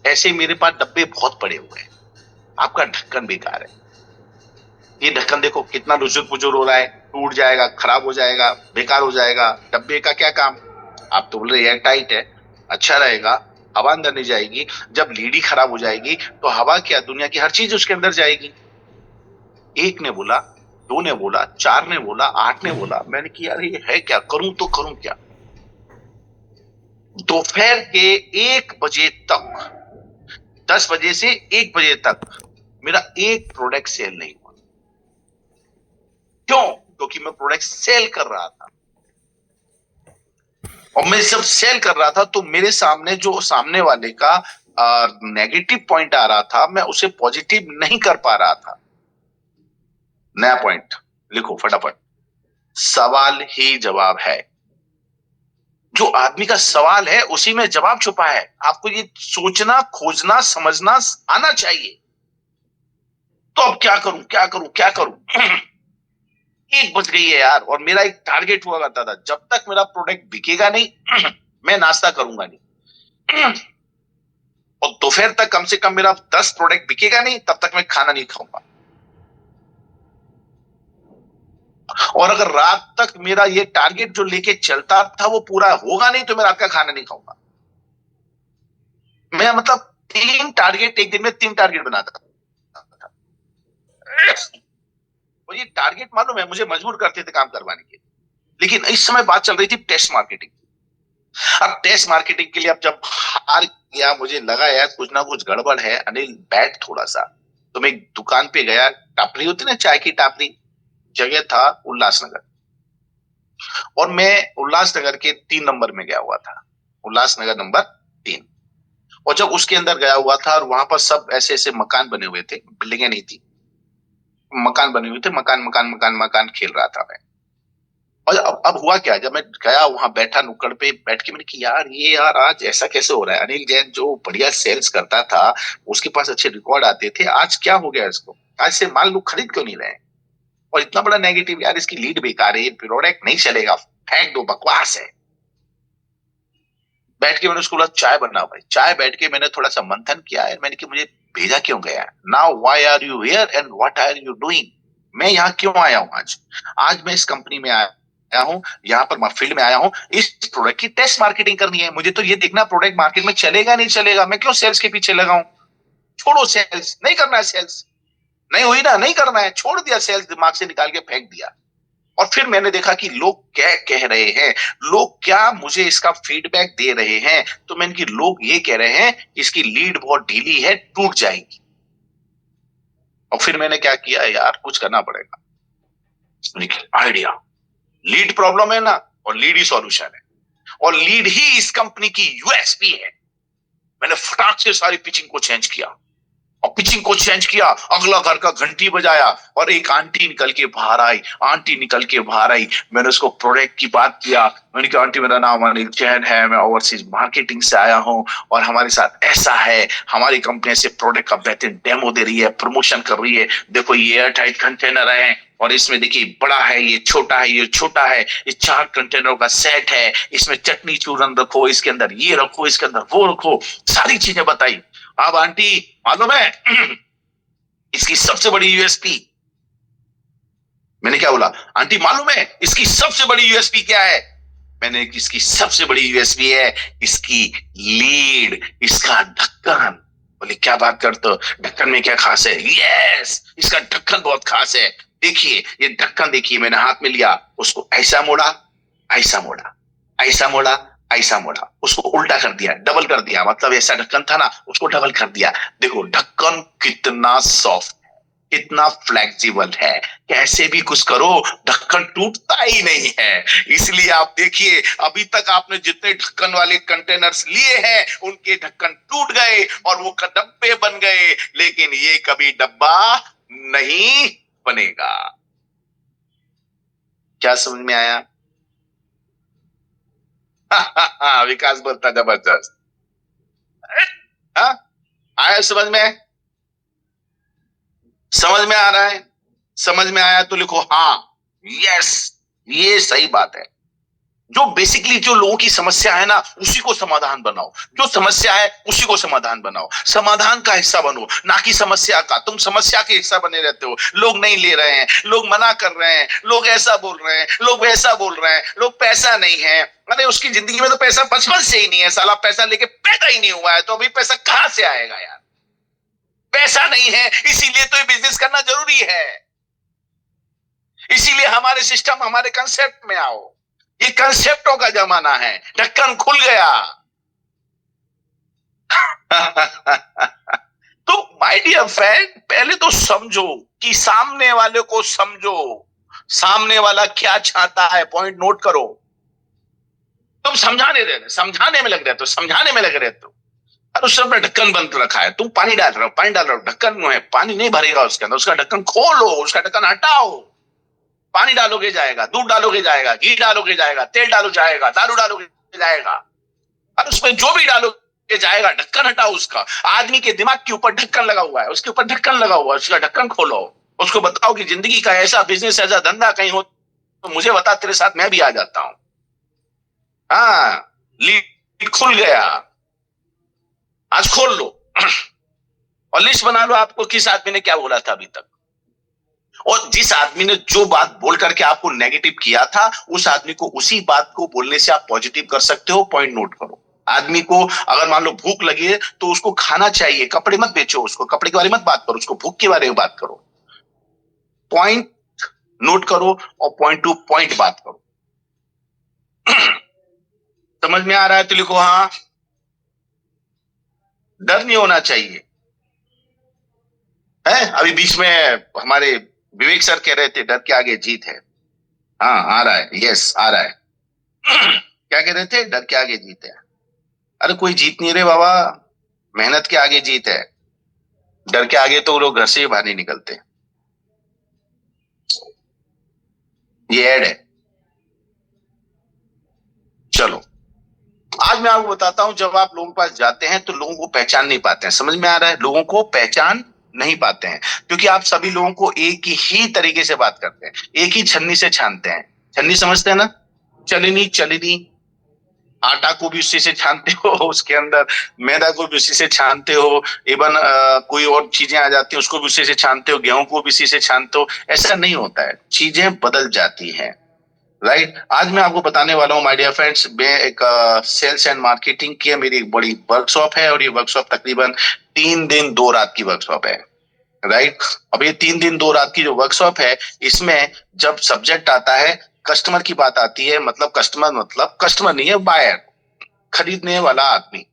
ऐसे मेरे पास डब्बे बहुत पड़े हुए हैं, आपका ढक्कन बेकार है। ये ढक्कन देखो कितना लुजुर पुजुर हो रहा है, टूट जाएगा, खराब हो जाएगा, बेकार हो जाएगा, डब्बे का क्या काम। आप तो बोल रहे एयर टाइट है, अच्छा रहेगा, हवा अंदर नहीं जाएगी। जब लीडी खराब हो जाएगी तो हवा क्या, दुनिया की हर चीज उसके अंदर जाएगी। 1 ने बोला, 2 ने बोला, 4 ने बोला, 8 ने बोला। मैंने कि यार ये है क्या, करूं तो करूं क्या। दोपहर के 1 बजे तक, 10 बजे से 1 बजे तक मेरा एक प्रोडक्ट सेल नहीं हुआ। क्यों? क्योंकि मैं प्रोडक्ट सेल कर रहा था, और मैं जब सेल कर रहा था तो मेरे सामने जो सामने वाले का नेगेटिव पॉइंट आ रहा था, मैं उसे पॉजिटिव नहीं कर पा रहा था। नया पॉइंट लिखो फटाफट, सवाल ही जवाब है। जो आदमी का सवाल है उसी में जवाब छुपा है। आपको ये सोचना, खोजना, समझना आना चाहिए। तो अब क्या करूं, क्या करूं, क्या करूं। 1 बज गई है यार, और मेरा एक टारगेट हुआ करता था, जब तक मेरा प्रोडक्ट बिकेगा नहीं मैं नाश्ता करूंगा नहीं, और दोपहर तक कम से कम मेरा 10 प्रोडक्ट बिकेगा नहीं, तब तक मैं खाना नहीं खाऊंगा। और अगर रात तक मेरा ये टारगेट जो लेके चलता था वो पूरा होगा नहीं, तो मैं रात का खाना नहीं खाऊंगा। मैं मतलब 3 टारगेट एक दिन में, 3 टारगेट बनाता था। और ये टारगेट मालूम है मुझे मजबूर करते थे काम करवाने के लिए। लेकिन इस समय बात चल रही थी टेस्ट मार्केटिंग। अब टेस्ट मार्केटिंग के लिए अब जब हार गया, मुझे लगा यार कुछ ना कुछ गड़बड़ है, अनिल बैठ थोड़ा सा। तो मैं एक दुकान पे गया, टापरी होती ना, चाय की टापरी, जगह था उल्लासनगर, और मैं उल्लासनगर के 3 नंबर में गया हुआ था, उल्लासनगर नंबर 3। और जब उसके अंदर गया हुआ था और वहां पर सब ऐसे ऐसे मकान बने हुए थे, बिल्डिंगें नहीं थी, मकान बने हुए थे, मकान मकान मकान मकान खेल रहा था मैं। और अब हुआ क्या, जब मैं गया वहां बैठा नुक्कड़ पे बैठ के, मैंने कि यार ये यार आज ऐसा कैसे हो रहा है। अनिल जैन जो बढ़िया सेल्स करता था, उसके पास अच्छे रिकॉर्ड आते थे, आज क्या हो गया इसको, आज से माल लोग खरीद क्यों नहीं रहे। और इतना बड़ा नेगेटिव, यार इसकी लीड बेकार है, ये प्रोडक्ट नहीं चलेगा, फेंक दो, बकवास है। बैठ के मैंने उसको बोला चाय बनाओ भाई। चाय बैठ के मैंने थोड़ा सा मंथन किया है, मैंने कि मुझे भेजा क्यों गया, now why are you here and what are you doing. मैं यहाँ क्यों आया हूँ आज मैं इस कंपनी में आया हूँ, यहाँ पर फील्ड में आया हूँ, इस प्रोडक्ट की टेस्ट मार्केटिंग करनी है। मुझे तो ये देखना प्रोडक्ट मार्केट में चलेगा नहीं चलेगा, मैं क्यों सेल्स के पीछे लगा हूँ। छोड़ो सेल्स, नहीं करना है सेल्स, नहीं हुई ना, नहीं करना है, छोड़ दिया सेल्स, दिमाग से निकाल के फेंक दिया। और फिर मैंने देखा कि लोग क्या कह रहे हैं, लोग क्या मुझे इसका फीडबैक दे रहे हैं। तो मैंने कि लोग ये कह रहे हैं इसकी लीड बहुत ढीली है, टूट जाएगी। और फिर मैंने क्या किया, यार कुछ करना पड़ेगा। आइडिया, लीड प्रॉब्लम है ना, और लीड ही सॉल्यूशन है, और लीड ही इस कंपनी की यूएसपी है। मैंने फटाक से सारी पिचिंग को चेंज किया, और पिचिंग को चेंज किया, अगला घर का घंटी बजाया, और एक आंटी निकल के बाहर आई, आंटी निकल के बाहर आई। मैंने उसको प्रोडक्ट की बात किया, मैंने कहा आंटी मेरा नाम अनिल जैन है, मैं ओवरसीज मार्केटिंग से आया हूं, और हमारे साथ ऐसा है, हमारी कंपनी ऐसे प्रोडक्ट का बेहतरीन डेमो दे रही है, प्रमोशन कर रही है। देखो ये एयर टाइट कंटेनर है, और इसमें देखिए बड़ा है, ये छोटा है, ये छोटा है, ये 4 कंटेनरों का सेट है, इसमें चटनी चूरन रखो, इसके अंदर ये रखो, इसके अंदर वो रखो, सारी चीजें बताई। अब आंटी मालूम है इसकी सबसे बड़ी यूएसपी, मैंने क्या बोला, आंटी मालूम है इसकी सबसे बड़ी यूएसपी क्या है। मैंने इसकी सबसे बड़ी यूएसपी है इसकी लीड, इसका ढक्कन। बोले क्या बात करते हो, ढक्कन में क्या खास है। यस, इसका ढक्कन बहुत खास है। देखिए ये ढक्कन, देखिए मैंने हाथ में लिया, उसको ऐसा मोड़ा, ऐसा मोड़ा, ऐसा मोड़ा, ऐसा मोड़ा, उसको उल्टा कर दिया, डबल कर दिया, मतलब ऐसा ढक्कन था ना, उसको डबल कर दिया। देखो ढक्कन कितना सॉफ्ट, कितना फ्लेक्सिबल है, कैसे भी कुछ करो ढक्कन टूटता ही नहीं है। इसलिए आप देखिए अभी तक आपने जितने ढक्कन वाले कंटेनर्स लिए हैं उनके ढक्कन टूट गए और वो डब्बे बन गए, लेकिन ये कभी डब्बा नहीं बनेगा। क्या समझ में आया। विकास बोलता जबरदस्त। आया समझ में, समझ में आ रहा है, समझ में आया तो लिखो हाँ, यस, ये सही बात है। जो बेसिकली जो लोगों की समस्या है ना उसी को समाधान बनाओ, जो समस्या है उसी को समाधान बनाओ, समाधान का हिस्सा बनो, ना कि समस्या का। तुम समस्या के हिस्सा बने रहते हो, लोग नहीं ले रहे हैं, लोग मना कर रहे हैं, लोग ऐसा बोल रहे हैं, लोग वैसा बोल रहे हैं, लोग पैसा नहीं है। अरे उसकी जिंदगी में तो पैसा बचपन से ही नहीं है, साला पैसा लेके पैदा ही नहीं हुआ है, तो अभी पैसा कहां से आएगा यार। पैसा नहीं है, इसीलिए तो ये बिजनेस करना जरूरी है। इसीलिए हमारे सिस्टम, हमारे कंसेप्ट में आओ। ये कंसेप्टों का जमाना है, ढक्कन खुल गया। तो माय डियर फ्रेंड, पहले तो समझो कि सामने वाले को समझो, सामने वाला क्या चाहता है, पॉइंट नोट करो। तुम समझाने में लग रहे हो, समझाने में लग रहे हो, और उस समय ढक्कन बंद रखा है, तुम पानी डाल रहे हो, ढक्कन है, पानी नहीं भरेगा उसके अंदर, उसका ढक्कन खोलो, उसका ढक्कन हटाओ। पानी डालोगे जाएगा, दूध डालोगे जाएगा, घी डालोगे जाएगा, तेल डालोगे जाएगा, दारू डालोगे जाएगा, और उसमें जो भी डालोगे जाएगा, ढक्कन हटाओ उसका। आदमी के दिमाग के ऊपर ढक्कन लगा हुआ है, उसके ऊपर ढक्कन लगा हुआ है, उसका ढक्कन खोलो, उसको बताओ कि जिंदगी का ऐसा बिजनेस, ऐसा धंधा कहीं हो तो मुझे बता, तेरे साथ मैं भी आ जाता हूं। हाँ, लीड खुल गया, आज खोल लो और लिस्ट बना लो आपको किस आदमी ने क्या बोला था अभी तक, और जिस आदमी ने जो बात बोल करके आपको नेगेटिव किया था उस आदमी को उसी बात को बोलने से आप पॉजिटिव कर सकते हो। पॉइंट नोट करो। आदमी को अगर मान लो भूख लगी है तो उसको खाना चाहिए, कपड़े मत बेचो उसको, कपड़े के बारे में मत बात करो, उसको भूख के बारे में बात करो। पॉइंट नोट करो और पॉइंट टू पॉइंट बात करो। समझ में आ रहा है तो लिखो हाँ। डर नहीं होना चाहिए है। अभी बीच में हमारे विवेक सर कह रहे थे डर के आगे जीत है। हाँ आ रहा है, यस आ रहा है। क्या कह रहे थे, डर के आगे जीत है। अरे कोई जीत नहीं रहे बाबा, मेहनत के आगे जीत है, डर के आगे तो लोग घर से ही बाहर नहीं निकलते। ये ऐड है। चलो आज मैं आपको बताता हूं, जब आप लोगों के पास जाते हैं तो लोगों को पहचान नहीं पाते हैं। समझ में आ रहा है? लोगों को पहचान नहीं पाते हैं क्योंकि आप सभी लोगों को एक ही तरीके से बात करते हैं, एक ही छन्नी से छानते हैं। छन्नी समझते हैं ना? चलनी चलनी, आटा को भी उसी से छानते हो, उसके अंदर मैदा को भी उसी से छानते हो, इवन कोई और चीजें आ जाती है उसको भी उसी से छानते हो, गेहूं को भी उसी से छानते हो। ऐसा नहीं होता है, चीजें बदल जाती हैं। राइट आज मैं आपको बताने वाला हूँ माय डियर फ्रेंड्स, मैं एक सेल्स एंड मार्केटिंग की मेरी एक बड़ी वर्कशॉप है, और ये वर्कशॉप तकरीबन 3 दिन 2 रात की वर्कशॉप है। राइट अब ये 3 दिन 2 रात की जो वर्कशॉप है, इसमें जब सब्जेक्ट आता है, कस्टमर की बात आती है, मतलब कस्टमर नहीं है, बायर, खरीदने वाला आदमी।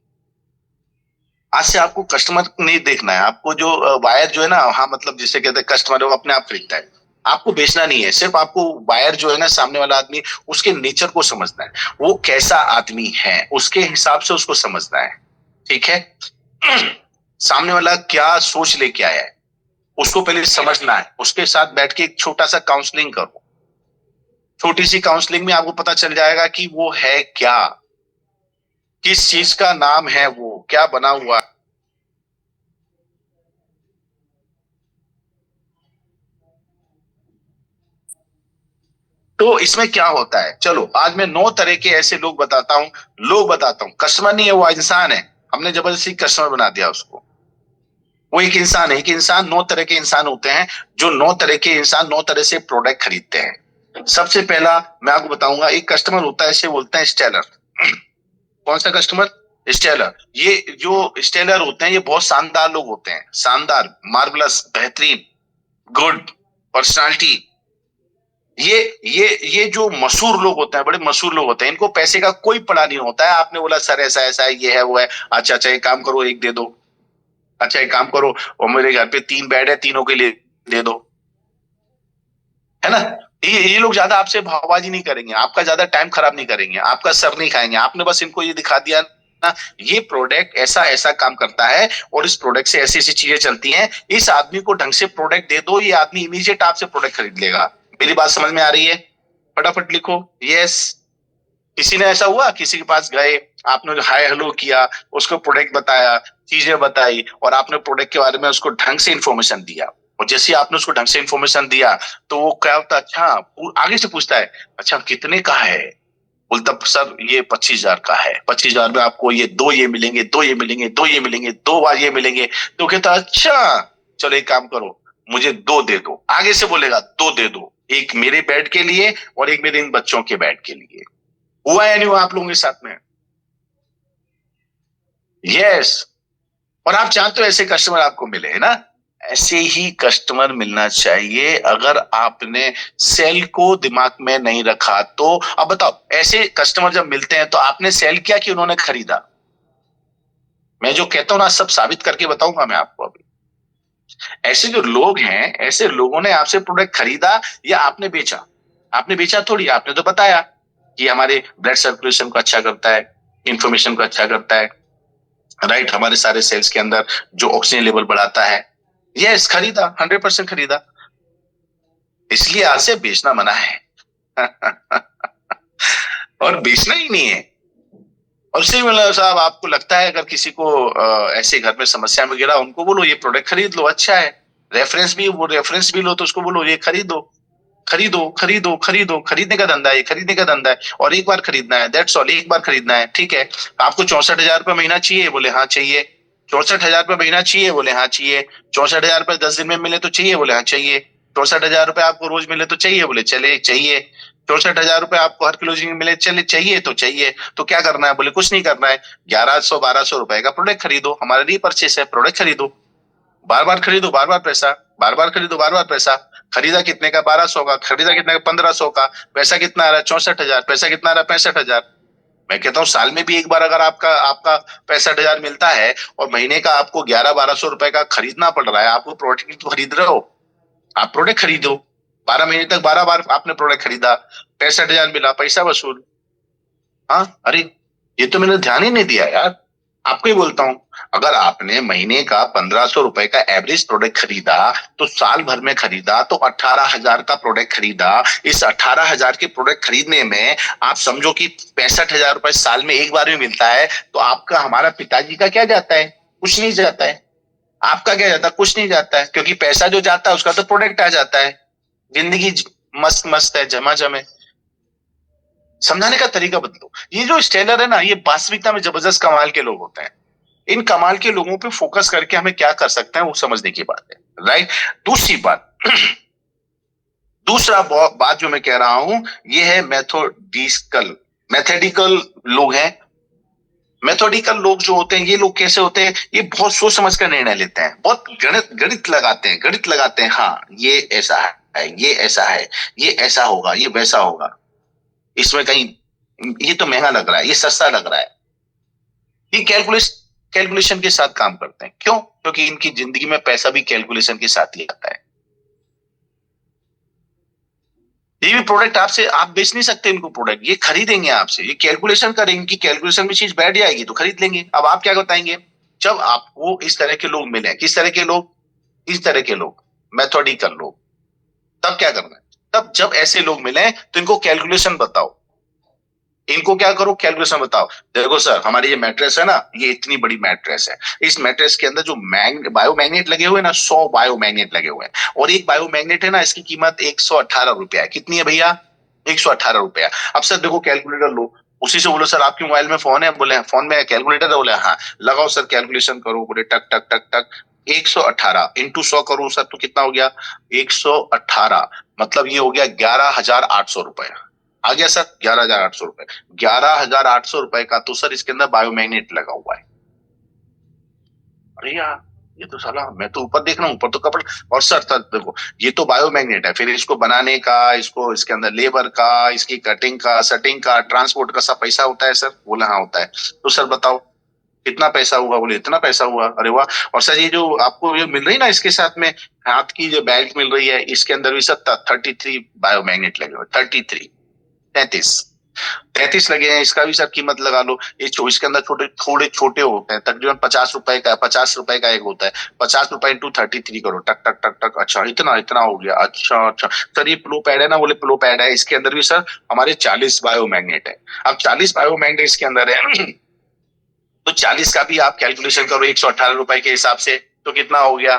आज से आपको कस्टमर नहीं देखना है, आपको जो बायर जो है ना, हाँ मतलब जिसे कहते हैं कस्टमर, वो अपने आप खरीदता है, आपको बेचना नहीं है। सिर्फ आपको बायर जो है ना, सामने वाला आदमी, उसके नेचर को समझना है, वो कैसा आदमी है, उसके हिसाब से उसको समझना है। ठीक है? सामने वाला क्या सोच लेके आया है, उसको पहले समझना है। उसके साथ बैठ के एक छोटा सा काउंसलिंग करो। छोटी सी काउंसलिंग में आपको पता चल जाएगा कि वो है क्या, किस चीज का नाम है, वो क्या बना हुआ है। तो इसमें क्या होता है, चलो आज मैं 9 तरह के ऐसे लोग बताता हूं। कस्टमर नहीं है, वो इंसान है, हमने जबरदस्ती कस्टमर बना दिया उसको। वो एक इंसान है, एक इंसान, 9 तरह के इंसान होते हैं, जो 9 तरह के इंसान 9 तरह से प्रोडक्ट खरीदते हैं। सबसे पहला मैं आपको बताऊंगा, एक कस्टमर होता है, इसे बोलते हैं स्टेलर। कौन सा कस्टमर? स्टेलर। ये जो स्टेलर होते हैं, ये बहुत शानदार लोग होते हैं, शानदार, मार्वलस, बेहतरीन, गुड पर्सनालिटी। ये जो मशहूर लोग होते हैं, बड़े मशहूर लोग होते हैं, इनको पैसे का कोई पड़ा नहीं होता है। आपने बोला सर ऐसा ऐसा है, ये है वो है, अच्छा अच्छा एक काम करो, एक दे दो, अच्छा एक काम करो, और मेरे घर पे 3 बेड है, तीनों के लिए दे दो, है ना? ये लोग ज्यादा आपसे भावबाजी नहीं करेंगे, आपका ज्यादा टाइम खराब नहीं करेंगे, आपका सर नहीं खाएंगे। आपने बस इनको ये दिखा दिया ना, ये प्रोडक्ट ऐसा ऐसा काम करता है, और इस प्रोडक्ट से ऐसी ऐसी चीजें चलती हैं, इस आदमी को ढंग से प्रोडक्ट दे दो, ये आदमी इमीडिएट आपसे प्रोडक्ट खरीद लेगा। मेरी बात समझ में आ रही है? फटाफट लिखो यस। किसी ने ऐसा हुआ, किसी के पास गए, आपने हाय हेलो किया, उसको प्रोडक्ट बताया, चीजें बताई, और आपने प्रोडक्ट के बारे में उसको ढंग से इंफॉर्मेशन दिया, और जैसे आपने उसको ढंग से इंफॉर्मेशन दिया, तो वो क्या होता है, अच्छा आगे से पूछता है, अच्छा कितने का है? बोलता सर ये 25,000 का है, 25,000 में आपको ये 2 ये मिलेंगे, 2 ये मिलेंगे, 2 ये मिलेंगे, 2 बार ये मिलेंगे। तो कहता अच्छा चलो एक काम करो, मुझे 2 दे दो। आगे से बोलेगा 2 दे दो, एक मेरे बेड के लिए और एक मेरे इन बच्चों के बेड के लिए। हुआ या नहीं हुआ आप लोगों के साथ में? यस। और आप चाहते हो ऐसे कस्टमर आपको मिले, है ना? ऐसे ही कस्टमर मिलना चाहिए। अगर आपने सेल को दिमाग में नहीं रखा तो अब बताओ, ऐसे कस्टमर जब मिलते हैं तो आपने सेल किया कि उन्होंने खरीदा? मैं जो कहता हूं ना, सब साबित करके बताऊंगा मैं आपको अभी। ऐसे जो लोग हैं, ऐसे लोगों ने आपसे प्रोडक्ट खरीदा या आपने बेचा? आपने बेचा थोड़ी, आपने तो बताया कि हमारे ब्लड सर्कुलेशन को अच्छा करता है, इंफॉर्मेशन को अच्छा करता है, राइट, हमारे सारे सेल्स के अंदर जो ऑक्सीजन लेवल बढ़ाता है। यस, खरीदा, 100% खरीदा। इसलिए आज से बेचना मना है। और बेचना ही नहीं है। और सही मतलब साहब, आपको लगता है अगर किसी को ऐसे घर में समस्या में गिरा, उनको बोलो ये प्रोडक्ट खरीद लो, अच्छा है। रेफरेंस भी लो, तो उसको बोलो ये खरीदो, खरीदो खरीदो खरीदो। खरीदने का धंधा है, ये खरीदने का धंधा है, और एक बार खरीदना है, दैट्स ऑल, एक बार खरीदना है। ठीक है, आपको 64,000 रुपये महीना चाहिए? बोले हाँ चाहिए। 64,000 रुपये महीना चाहिए? बोले हाँ चाहिए। 64,000 रुपये 10 दिन में मिले तो चाहिए? बोले हाँ चाहिए। 64,000 रुपये आपको रोज मिले तो चाहिए? बोले चले चाहिए। 64,000 रुपये आपको हर क्लोजिंग मिले, चले चाहिए तो चाहिए। तो क्या करना है? बोले कुछ नहीं करना है, 1100-1200 रुपए का प्रोडक्ट खरीदो, हमारे लिए परचेस है, प्रोडक्ट खरीदो, बार बार खरीदो, बार बार पैसा, बार बार खरीदो, बार बार पैसा। खरीदा कितने का? 1200 का। खरीदा कितने का? 1500 का। पैसा कितना आ रहा है? 64,000। पैसा कितना आ रहा है? 65,000। मैं कहता हूँ साल में भी एक बार अगर आपका आपका 65,000 मिलता है, और महीने का आपको 1100-1200 रुपए का खरीदना पड़ रहा है, आपको प्रोडक्ट तो खरीद रहे हो, आप प्रोडक्ट खरीदो। 12 महीने तक 12 बार आपने प्रोडक्ट खरीदा, 65,000 मिला, पैसा वसूल। हाँ, अरे ये तो मैंने ध्यान ही नहीं दिया यार। आपको ही बोलता हूं, अगर आपने महीने का 1500 रुपए का एवरेज प्रोडक्ट खरीदा तो साल भर में खरीदा तो 18,000 का प्रोडक्ट खरीदा। इस 18,000 के प्रोडक्ट खरीदने में आप समझो कि 65,000 रुपए साल में एक बार में मिलता है, तो आपका हमारा पिताजी का क्या जाता है? कुछ नहीं जाता है। आपका क्या जाता है? कुछ नहीं जाता है, क्योंकि पैसा जो जाता है उसका तो प्रोडक्ट आ जाता है। जिंदगी मस्त मस्त है, झमाझम है। समझाने का तरीका बदलो। ये जो स्टेलर है ना, ये वास्तविकता में जबरदस्त कमाल के लोग होते हैं। इन कमाल के लोगों पे फोकस करके हमें क्या कर सकते हैं वो समझने की बात है, राइट। दूसरी बात दूसरा बात जो मैं कह रहा हूं, ये है मैथोडिकल लोग हैं। मेथोडिकल लोग जो होते हैं, ये लोग कैसे होते हैं? ये बहुत सोच समझ कर निर्णय लेते हैं, बहुत गणित लगाते हैं। हाँ, ये ऐसा है, ये ऐसा है, ये ऐसा होगा, ये वैसा होगा, इसमें कहीं ये तो महंगा लग रहा है, ये सस्ता लग रहा है। ये कैलकुलेशन के साथ काम करते हैं। क्यों? क्योंकि इनकी जिंदगी में पैसा भी कैलकुलेशन के साथ ही आता है। ये भी प्रोडक्ट आपसे आप बेच नहीं सकते इनको प्रोडक्ट, ये खरीदेंगे आपसे, ये कैलकुलेशन करेंगे कि कैलकुलेशन में चीज बैठ जाएगी तो खरीद लेंगे। अब आप क्या बताएंगे? जब आपको इस तरह के लोग मिले, किस तरह के लोग? इस तरह के लोग, मेथोडिकल लोग, तब क्या करना है? तब जब ऐसे लोग मिले तो इनको कैलकुलेशन बताओ। इनको क्या करो? कैलकुलेशन बताओ। देखो सर, हमारी ये मैट्रेस है ना, ये इतनी बड़ी मैट्रेस है। इस मैट्रेस के अंदर जो बायोमैग्नेट लगे हुए हैं ना, 100 बायोमैग्नेट लगे हुए हैं, और एक बायोमैग्नेट है ना, इसकी कीमत 118 रुपया है। कितनी है भैया? 118 रुपया। अब सर देखो, कैलकुलेटर लो, उसी से बोलो सर आपके मोबाइल में फोन है? बोले फोन में कैलकुलेटर है? बोले हाँ। लगाओ सर कैलकुलेशन करो। बोले टक टक टक टक, 118 इंटू 100 करो सर, तो कितना हो गया? 118, मतलब ये हो गया 11,800 रुपए। आ गया सर 11,800 रुपए। 11,800 रुपए का तो सर इसके अंदर बायोमैग्नेट लगा हुआ है। अरे यार, ये तो साला, मैं तो ऊपर देख रहा हूँ, ऊपर तो कपड़ा, और सर देखो, ये तो बायोमैग्नेट है, फिर इसको बनाने का, इसको इसके अंदर लेबर का, इसकी कटिंग का, सेटिंग का, ट्रांसपोर्ट का सब पैसा होता है सर? बोला हाँ होता है। तो सर बताओ कितना पैसा हुआ? बोले इतना पैसा हुआ। अरे वाह। और सर ये जो आपको ये मिल रही ना, इसके साथ में हाथ की जो बेल्ट मिल रही है, इसके अंदर भी सर 33 बायोमैग्नेट लगे हुए, 33, 33 लगे हैं। इसका भी सर कीमत लगा लो। ये इसके अंदर थोड़े छोटे होते हैं, तकरीबन 50 रुपए का, 50 रुपए का एक होता है। 50 रुपए इंटू 33 करो, टक टक टक टक। अच्छा, इतना इतना हो गया। अच्छा सर, ये प्लो पैड है ना? बोले प्लो पैड है, इसके अंदर भी सर हमारे 40 बायोमैग्नेट है। अब 40 बायोमैग्नेट इसके अंदर है तो 40 का भी आप कैलकुलेशन करो 118 रुपए के हिसाब से, तो कितना हो गया?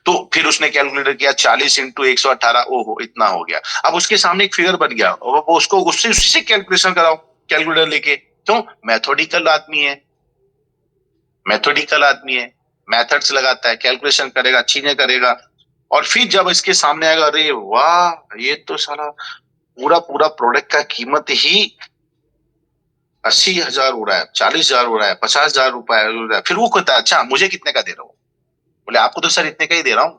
तो फिर उसने कैलकुलेटर किया, 40 इंटू 118, ओहो इतना हो गया। अब उसके सामने एक फिगर बन गया, और वो उसको उससे उसी से कैलकुलेशन कराओ, कैलकुलेटर लेके। क्यों? मैथोडिकल आदमी है, मैथोडिकल आदमी है, मैथड्स लगाता है, कैलकुलेशन करेगा, चीजें करेगा। और फिर जब इसके सामने आएगा, अरे वाह, ये तो साला पूरा पूरा प्रोडक्ट का कीमत ही 80,000 हो रहा है, 40,000 हो रहा है, 50,000 रुपए हो रहा है। फिर वो कहता है अच्छा मुझे कितने का दे रहा हूं? बोले आपको तो सर इतने का ही दे रहा हूं।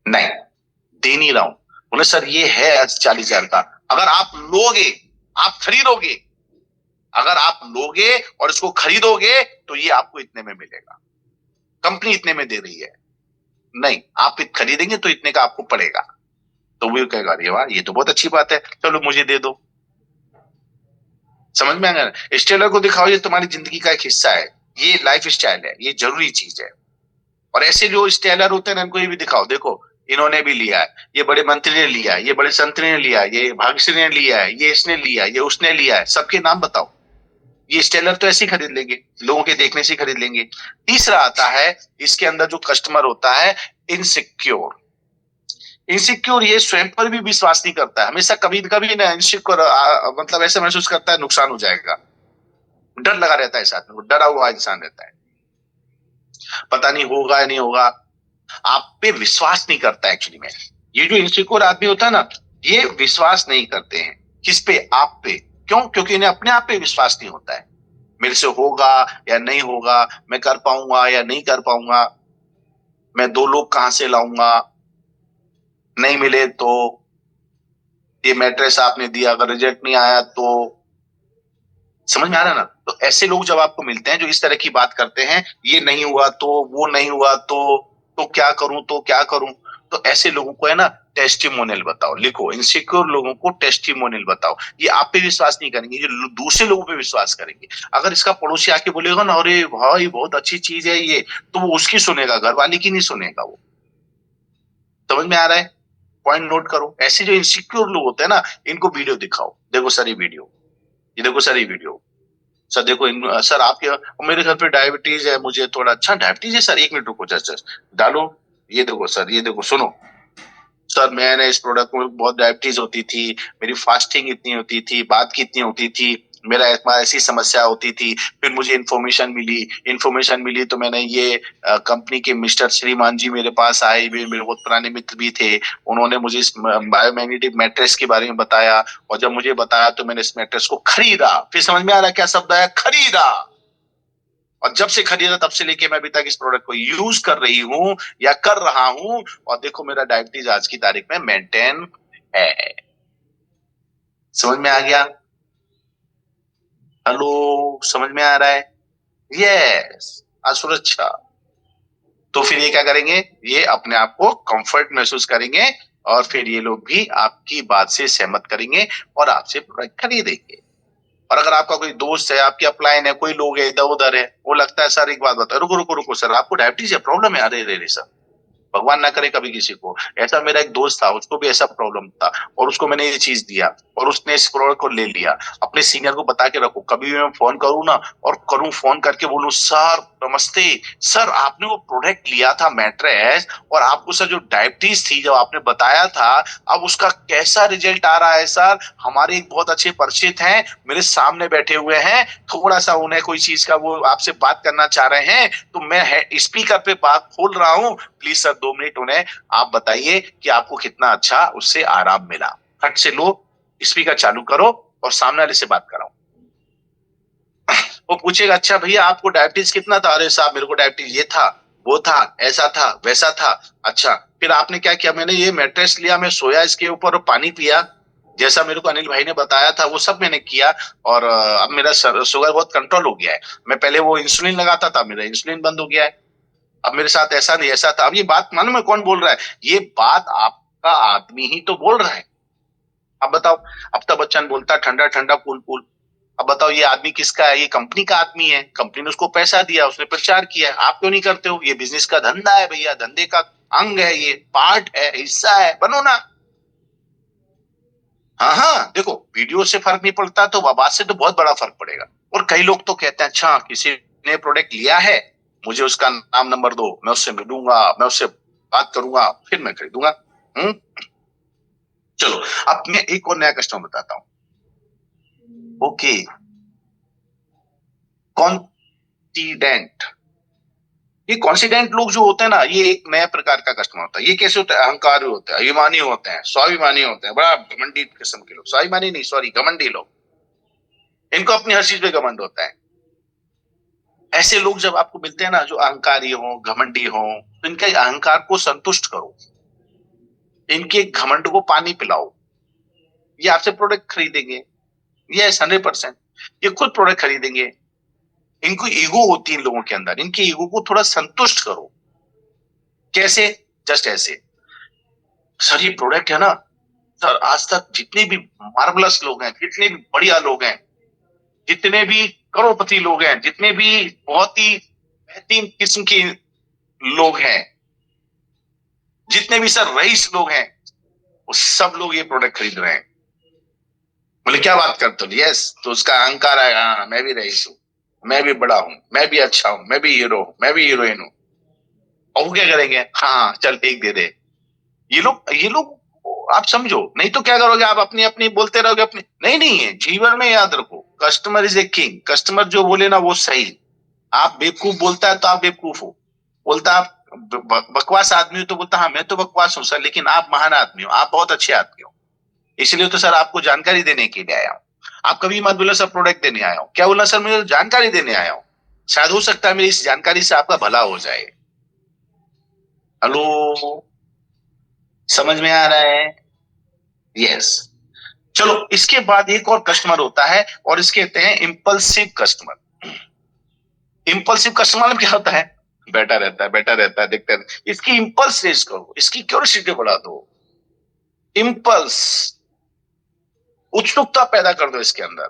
नहीं, दे नहीं रहा हूं। बोले सर ये है 40,000 का, अगर आप लोगे, आप खरीदोगे, अगर आप लोगे और इसको खरीदोगे तो ये आपको इतने में मिलेगा, कंपनी इतने में दे रही है। नहीं, आप खरीदेंगे तो इतने का आपको पड़ेगा। तो वो कहेगा अरे वाह, ये तो बहुत अच्छी बात है, चलो मुझे दे दो। समझ में आ गया? स्टाइलर को दिखाओ ये तुम्हारी जिंदगी का एक हिस्सा है, ये लाइफ स्टाइल है, ये जरूरी चीज है। और ऐसे जो स्टाइलर होते हैं ना, इनको ये भी दिखाओ, देखो इन्होंने भी लिया है, ये बड़े मंत्री ने लिया है, ये बड़े संतरी ने लिया है, ये भाग्यश्री ने लिया है, ये इसने लिया है, ये उसने लिया है, सबके नाम बताओ। ये स्टेलर तो ऐसे ही खरीद लेंगे, लोगों के देखने से खरीद लेंगे। तीसरा आता है, इसके अंदर जो कस्टमर होता है इनसिक्योर। इनसिक्योर ये स्वयं पर भी विश्वास नहीं करता है, हमेशा कभी कभी ना इनसिक्योर, मतलब ऐसा महसूस करता है नुकसान हो जाएगा, डर लगा रहता है साथ में, डरा हुआ इंसान रहता है, पता नहीं होगा या नहीं होगा, आप पे विश्वास नहीं करता एक्चुअली में। ये जो इनसिक्योर आदमी होता है ना, ये विश्वास नहीं करते हैं किस पे? आप पे। क्यों? क्योंकि इन्हें अपने आप पे विश्वास नहीं होता है, मेरे से होगा या नहीं होगा, मैं कर पाऊंगा या नहीं कर पाऊंगा, मैं 2 लोग कहां से लाऊंगा, नहीं मिले तो, ये मैट्रेस आपने दिया अगर रिजेक्ट नहीं आया तो। समझ में आ रहा है ना? तो ऐसे लोग जब आपको मिलते हैं जो इस तरह की बात करते हैं, ये नहीं हुआ तो, वो नहीं हुआ तो क्या करूं, तो क्या करूं, तो ऐसे लोगों को है ना टेस्टिमोनियल बताओ, लिखो, इनसिक्योर लोगों को टेस्टिमोनियल बताओ। ये आप पे विश्वास नहीं करेंगे, ये दूसरे लोगों पे विश्वास करेंगे। अगर इसका पड़ोसी आके बोलेगा ना अरे भाई बहुत अच्छी चीज है ये, तो वो उसकी सुनेगा, घर वाले की नहीं सुनेगा वो। समझ में आ रहा है? पॉइंट नोट करो। ऐसे जो इनसिक्योर लोग होते हैं ना, इनको वीडियो दिखाओ। देखो सर ये वीडियो, ये देखो सर ये वीडियो। सर देखो सर आपके, मेरे घर पे डायबिटीज है, मुझे थोड़ा, अच्छा डायबिटीज है सर, 1 मिनट रुको जस्ट डालो। ये देखो सर, ये देखो, सुनो सर, मैंने इस प्रोडक्ट में बहुत डायबिटीज होती थी, मेरी फास्टिंग इतनी होती थी, बात की इतनी होती थी, मेरा ऐसी समस्या होती थी। फिर मुझे इन्फॉर्मेशन मिली तो मैंने ये कंपनी के मिस्टर श्रीमान जी मेरे पास आए, मेरे बहुत पुराने मित्र भी थे। उन्होंने मुझे इस बायोमैग्नेटिक मैट्रेस के बारे में बताया, और जब मुझे बताया तो मैंने इस मैट्रेस को खरीदा। फिर समझ में आ रहा है क्या शब्द आया? खरीदा। और जब से खरीदा तब से लेके मैं अभी तक इस प्रोडक्ट को यूज कर रही हूँ या कर रहा हूँ, और देखो मेरा डायबिटीज आज की तारीख में मेंटेन है। समझ में आ गया? हेलो, समझ में आ रहा है? यस, सुरक्षा। तो फिर ये क्या करेंगे? ये अपने आप को कंफर्ट महसूस करेंगे, और फिर ये लोग भी आपकी बात से सहमत करेंगे और आपसे प्रोडक्ट खरीदेंगे। और अगर आपका कोई दोस्त है, आपकी अपलाइन है, कोई लोग है इधर उधर है, वो लगता है सर एक बात बताओ, रुको रुको रुको सर, आपको डायबिटीज है, प्रॉब्लम है? अरे रे सर, भगवान ना करे कभी किसी को ऐसा। मेरा एक दोस्त था, उसको भी ऐसा प्रॉब्लम था, और उसको मैंने ये चीज दिया, और उसने इस प्रोडक्ट को ले लिया। अपने सीनियर को बता के रखो, कभी भी मैं फोन करूँ ना, और करूँ फोन करके बोलूं सर नमस्ते सर, आपने वो प्रोडक्ट लिया था मैट्रेस, और आपको सर जो डायबिटीज थी जब आपने बताया था, अब उसका कैसा रिजल्ट आ रहा है सर? हमारे एक बहुत अच्छे परिचित हैं, मेरे सामने बैठे हुए हैं, थोड़ा सा उन्हें कोई चीज का वो आपसे बात करना चाह रहे हैं, तो मैं स्पीकर पे बात खोल रहा हूँ, प्लीज सर 2 मिनट उन्हें आप बताइए कि आपको कितना अच्छा उससे आराम मिला। फट से लो, स्पीकर चालू करो और सामने वाले से बात कराओ। वो पूछेगा अच्छा भैया आपको डायबिटीज कितना था? अरे साहब मेरे को डायबिटीज ये था, वो था, ऐसा था, वैसा था। अच्छा फिर आपने क्या किया? मैंने ये मैट्रेस लिया, मैं सोया इसके ऊपर और पानी पिया, जैसा मेरे को अनिल भाई ने बताया था वो सब मैंने किया, और अब मेरा शुगर बहुत कंट्रोल हो गया है। मैं पहले वो इंसुलिन लगाता था, मेरा इंसुलिन बंद हो गया है। अब मेरे साथ ऐसा नहीं, ऐसा था। अब ये बात मालूम है कौन बोल रहा है? ये बात आपका आदमी ही तो बोल रहा है। अब बताओ, अमिताभ बच्चन बोलता है ठंडा ठंडा कूल कूल। अब बताओ ये आदमी किसका है? ये कंपनी का आदमी है, कंपनी ने उसको पैसा दिया, उसने प्रचार किया। आप क्यों नहीं करते हो? ये बिजनेस का धंधा है भैया, धंधे का अंग है, ये पार्ट है, हिस्सा है, बनो ना। हाँ हाँ, देखो वीडियो से फर्क नहीं पड़ता तो बात से तो बहुत बड़ा फर्क पड़ेगा। और कई लोग तो कहते हैं अच्छा किसी ने प्रोडक्ट लिया है, मुझे उसका नाम नंबर दो, मैं उससे मिलूंगा, मैं उससे बात करूंगा, फिर मैं खरीदूंगा। चलो अब मैं एक और नया कस्टमर बताता हूं। Okay, confident. ये कॉन्फिडेंट लोग जो होते हैं ना, ये एक नया प्रकार का कस्टमर होता है। ये कैसे होता है? अहंकारी होते हैं, अभिमानी होते हैं, स्वाभिमानी होते हैं, बड़ा घमंडी किस्म के लोग। स्वाभिमानी नहीं, सॉरी, घमंडी लोग। इनको अपनी हर चीज पे घमंड होता है। ऐसे लोग जब आपको मिलते हैं ना, जो अहंकारी हो, घमंडी हो, तो इनके अहंकार को संतुष्ट करो, इनके घमंड को पानी पिलाओ। ये आपसे प्रोडक्ट खरीदेंगे, ये 100%। ये खुद प्रोडक्ट खरीदेंगे। इनको ईगो होती है इन लोगों के अंदर, इनके ईगो को थोड़ा संतुष्ट करो। कैसे? जस्ट ऐसे, सर ये प्रोडक्ट है ना सर, आज तक जितने भी मार्वलस लोग हैं, जितने भी बढ़िया लोग हैं, जितने भी करोड़पति लोग हैं, जितने भी बहुत ही बेहतरीन किस्म के लोग हैं, जितने भी सर रईस लोग हैं, वो सब लोग ये प्रोडक्ट खरीद रहे हैं। बोले क्या बात करते हो? यस, तो उसका अहंकार है, हाँ मैं भी रईस हूं, मैं भी बड़ा हूं, मैं भी अच्छा हूं, मैं भी हीरो हूं, मैं भी हीरोइन हूं। और वो क्या करेंगे? हाँ चल ठीक दे दे। ये लोग आप समझो, नहीं तो क्या करोगे? आप अपनी अपनी बोलते रहोगे अपनी। नहीं नहीं है, जीवन में याद रखो, customer is a king. Customer जो बोले ना वो सही। आप बेवकूफ बोलता है तो आप बेवकूफ हो, बोलता आप बकवास आदमी हो तो बोलता हाँ मैं तो बकवास हूं सर, लेकिन आप महान आदमी हो, आप बहुत अच्छे आदमी हो, इसलिए तो सर आपको जानकारी देने के लिए आया हूं। आप कभी मत बोला सर प्रोडक्ट देने आया हूं, क्या बोला? सर मुझे जानकारी देने आया हूं, शायद हो सकता है मेरी इस जानकारी से आपका भला हो जाए। हेलो, समझ में आ रहा है? यस। चलो इसके बाद एक और कस्टमर होता है, और इसके कहते हैं इंपल्सिव कस्टमर। इंपल्सिव कस्टमर में क्या होता है? बैठा रहता है देखते रहता है। इसकी इंपल्स रेज करो, इसकी क्यूरियोसिटी बढ़ा दो, इंपल्स, उत्सुकता पैदा कर दो इसके अंदर।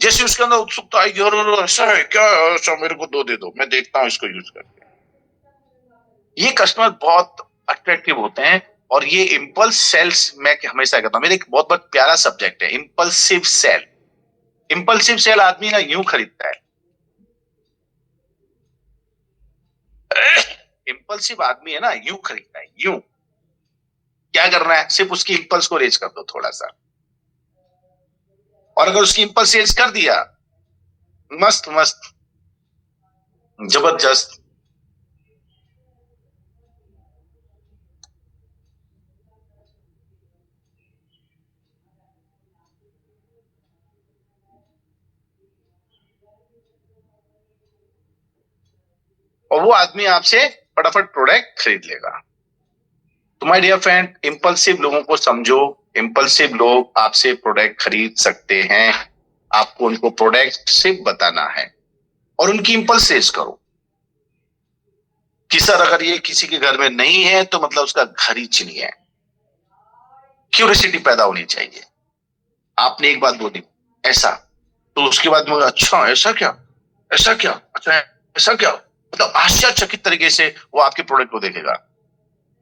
जैसे उसके अंदर उत्सुकता आएगी, और ऐसा है क्या, ऐसा मेरे को दे दो, मैं देखता हूं इसको यूज करके। ये कस्टमर बहुत अट्रैक्टिव होते हैं। और ये इंपल्स सेल्स, मैं हमेशा कहता हूं, मेरा एक बहुत बहुत प्यारा सब्जेक्ट है इंपल्सिव सेल। इंपल्सिव सेल आदमी ना यूं खरीदता है, इंपल्सिव आदमी है ना यूं खरीदता है, यूं। क्या करना है, सिर्फ उसकी इंपल्स को रेज कर दो थोड़ा सा, और अगर उसकी इंपल्स रेज कर दिया, मस्त मस्त, जबरदस्त। और वो आदमी आपसे फटाफट प्रोडक्ट खरीद लेगा। तो माय डियर फ्रेंड, इंपल्सिव लोगों को समझो। इंपल्सिव लोग आपसे प्रोडक्ट खरीद सकते हैं, आपको उनको प्रोडक्ट सिर्फ बताना है और उनकी इंपल्स रेज करो कि सर अगर ये किसी के घर में नहीं है तो मतलब उसका घर ही चिनी है। क्यूरियोसिटी पैदा होनी चाहिए। आपने एक बात बोली ऐसा, तो उसके बाद में अच्छा ऐसा क्या, ऐसा क्या, अच्छा ऐसा क्या, मतलब आश्चर्यचकित तरीके से वो आपके प्रोडक्ट को देखेगा।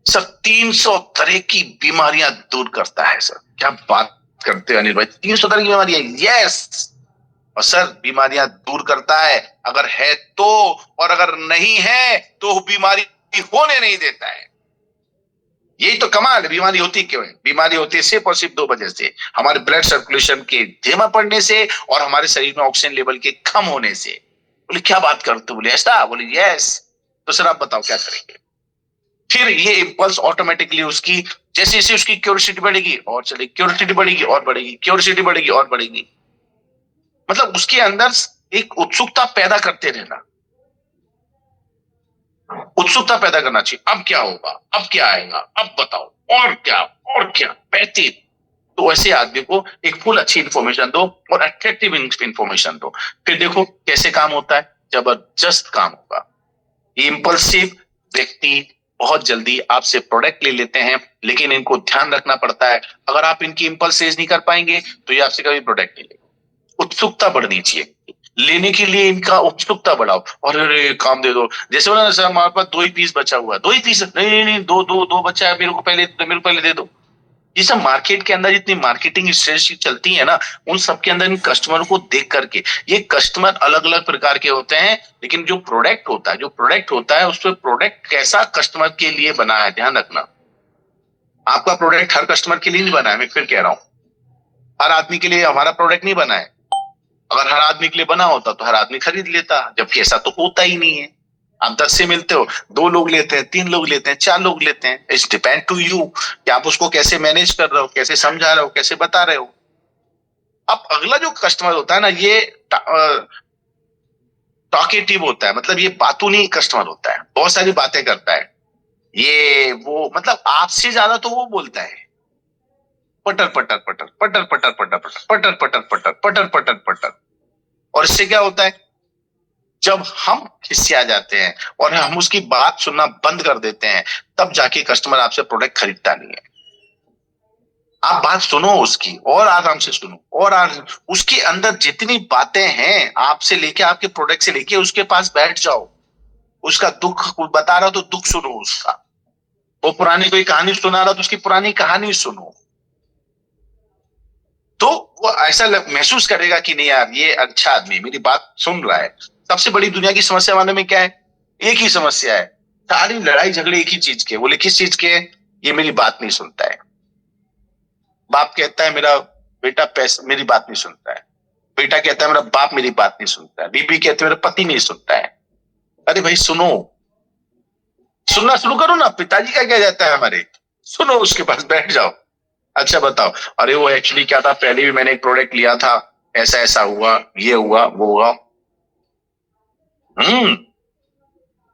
सर 300 तरह की बीमारियां दूर करता है। सर क्या बात करते हैं अनिल भाई, 300 तरह की बीमारियां, यस। और सर बीमारियां दूर करता है अगर है तो, और अगर नहीं है तो बीमारी होने नहीं देता है। यही तो कमाल है। बीमारी होती क्यों है? बीमारी होती है सिर्फ और सिर्फ दो वजह से, हमारे ब्लड सर्कुलेशन के धीमा पड़ने से और हमारे शरीर में ऑक्सीजन लेवल के कम होने से। बोले क्या बात करते, बोले ऐसा, बोले यस। तो सर आप बताओ क्या करेंगे? फिर ये इंपल्स ऑटोमेटिकली उसकी, जैसे जैसे उसकी क्यूरियोसिटी बढ़ेगी और चलेगी, क्यूरियोसिटी बढ़ेगी और बढ़ेगी, क्यूरियोसिटी बढ़ेगी और बढ़ेगी, मतलब उसके अंदर एक उत्सुकता पैदा करते रहना। उत्सुकता पैदा करना चाहिए, अब क्या होगा, अब क्या आएगा, अब बताओ, और क्या, और क्या, बेहतरीन। तो ऐसे आदमी को एक फुल अच्छी इंफॉर्मेशन दो और अट्रैक्टिव इंफॉर्मेशन दो। फिर देखो कैसे काम होता है, जबरदस्त काम होगा। ये इंपल्सिव व्यक्ति बहुत जल्दी आपसे प्रोडक्ट ले लेते हैं, लेकिन इनको ध्यान रखना पड़ता है, अगर आप इनकी इंपल्स सेज नहीं कर पाएंगे तो ये आपसे कभी प्रोडक्ट नहीं लेंगे। उत्सुकता बढ़नी चाहिए, लेने के लिए इनका उत्सुकता बढ़ाओ। और अरे काम दे दो, जैसे बोला ना सर हमारे पास 2 ही पीस बचा हुआ है, 2 ही पीस, नहीं नहीं नहीं, दो बचा है, मेरे को पहले दे दो। ये सब मार्केट के अंदर जितनी मार्केटिंग स्ट्रेटजी चलती है ना, उन सब के अंदर इन कस्टमर को देख करके, ये कस्टमर अलग अलग प्रकार के होते हैं, लेकिन जो प्रोडक्ट होता है उस पर प्रोडक्ट कैसा कस्टमर के लिए बना है, ध्यान रखना। आपका प्रोडक्ट हर कस्टमर के लिए नहीं बना है, मैं फिर कह रहा हूं, हर आदमी के लिए हमारा प्रोडक्ट नहीं बना है। अगर हर आदमी के लिए बना होता तो हर आदमी खरीद लेता, जबकि ऐसा तो होता ही नहीं है। आप 10 से मिलते हो, 2 लोग लेते हैं, 3 लोग लेते हैं, 4 लोग लेते हैं। इट्स डिपेंड टू यू कि आप उसको कैसे मैनेज कर रहे हो, कैसे समझा रहे हो, कैसे बता रहे हो। अब अगला जो कस्टमर होता है ना, ये टॉकेटिव होता है, मतलब ये बातूनी कस्टमर होता है, बहुत सारी बातें करता है। ये वो मतलब आपसे ज्यादा तो वो बोलता है, पटर पटर पटर पटर पटर पटर पटर पटर पटर पटर पटर पटर। और इससे क्या होता है, जब हम खिसिया जाते हैं और हम उसकी बात सुनना बंद कर देते हैं, तब जाके कस्टमर आपसे प्रोडक्ट खरीदता नहीं है। आप बात सुनो उसकी, और आराम से सुनो, और उसके अंदर जितनी बातें हैं आपसे लेके, आपके प्रोडक्ट से लेके, उसके पास बैठ जाओ, उसका दुख बता रहा हो तो दुख सुनो उसका, वो पुरानी कोई कहानी सुना रहा तो उसकी पुरानी कहानी सुनो। तो वो ऐसा महसूस करेगा कि नहीं यार ये अच्छा आदमी मेरी बात सुन रहा है। सबसे बड़ी दुनिया की समस्या वाले में क्या है, एक ही समस्या है, सारी लड़ाई झगड़े एक ही चीज के। बोले किस चीज के? ये मेरी बात नहीं सुनता है। बाप कहता है मेरा बेटा पैसा मेरी बात नहीं सुनता है, बेटा कहता है मेरा बाप मेरी बात नहीं सुनता है, बीबी कहती है मेरा पति नहीं सुनता है। अरे भाई सुनो, सुनना शुरू करो ना। पिताजी का क्या जाता है हमारे, सुनो, उसके पास बैठ जाओ। अच्छा बताओ, अरे वो एक्चुअली क्या था, पहले भी मैंने एक प्रोडक्ट लिया था, ऐसा ऐसा हुआ, ये हुआ, वो हुआ,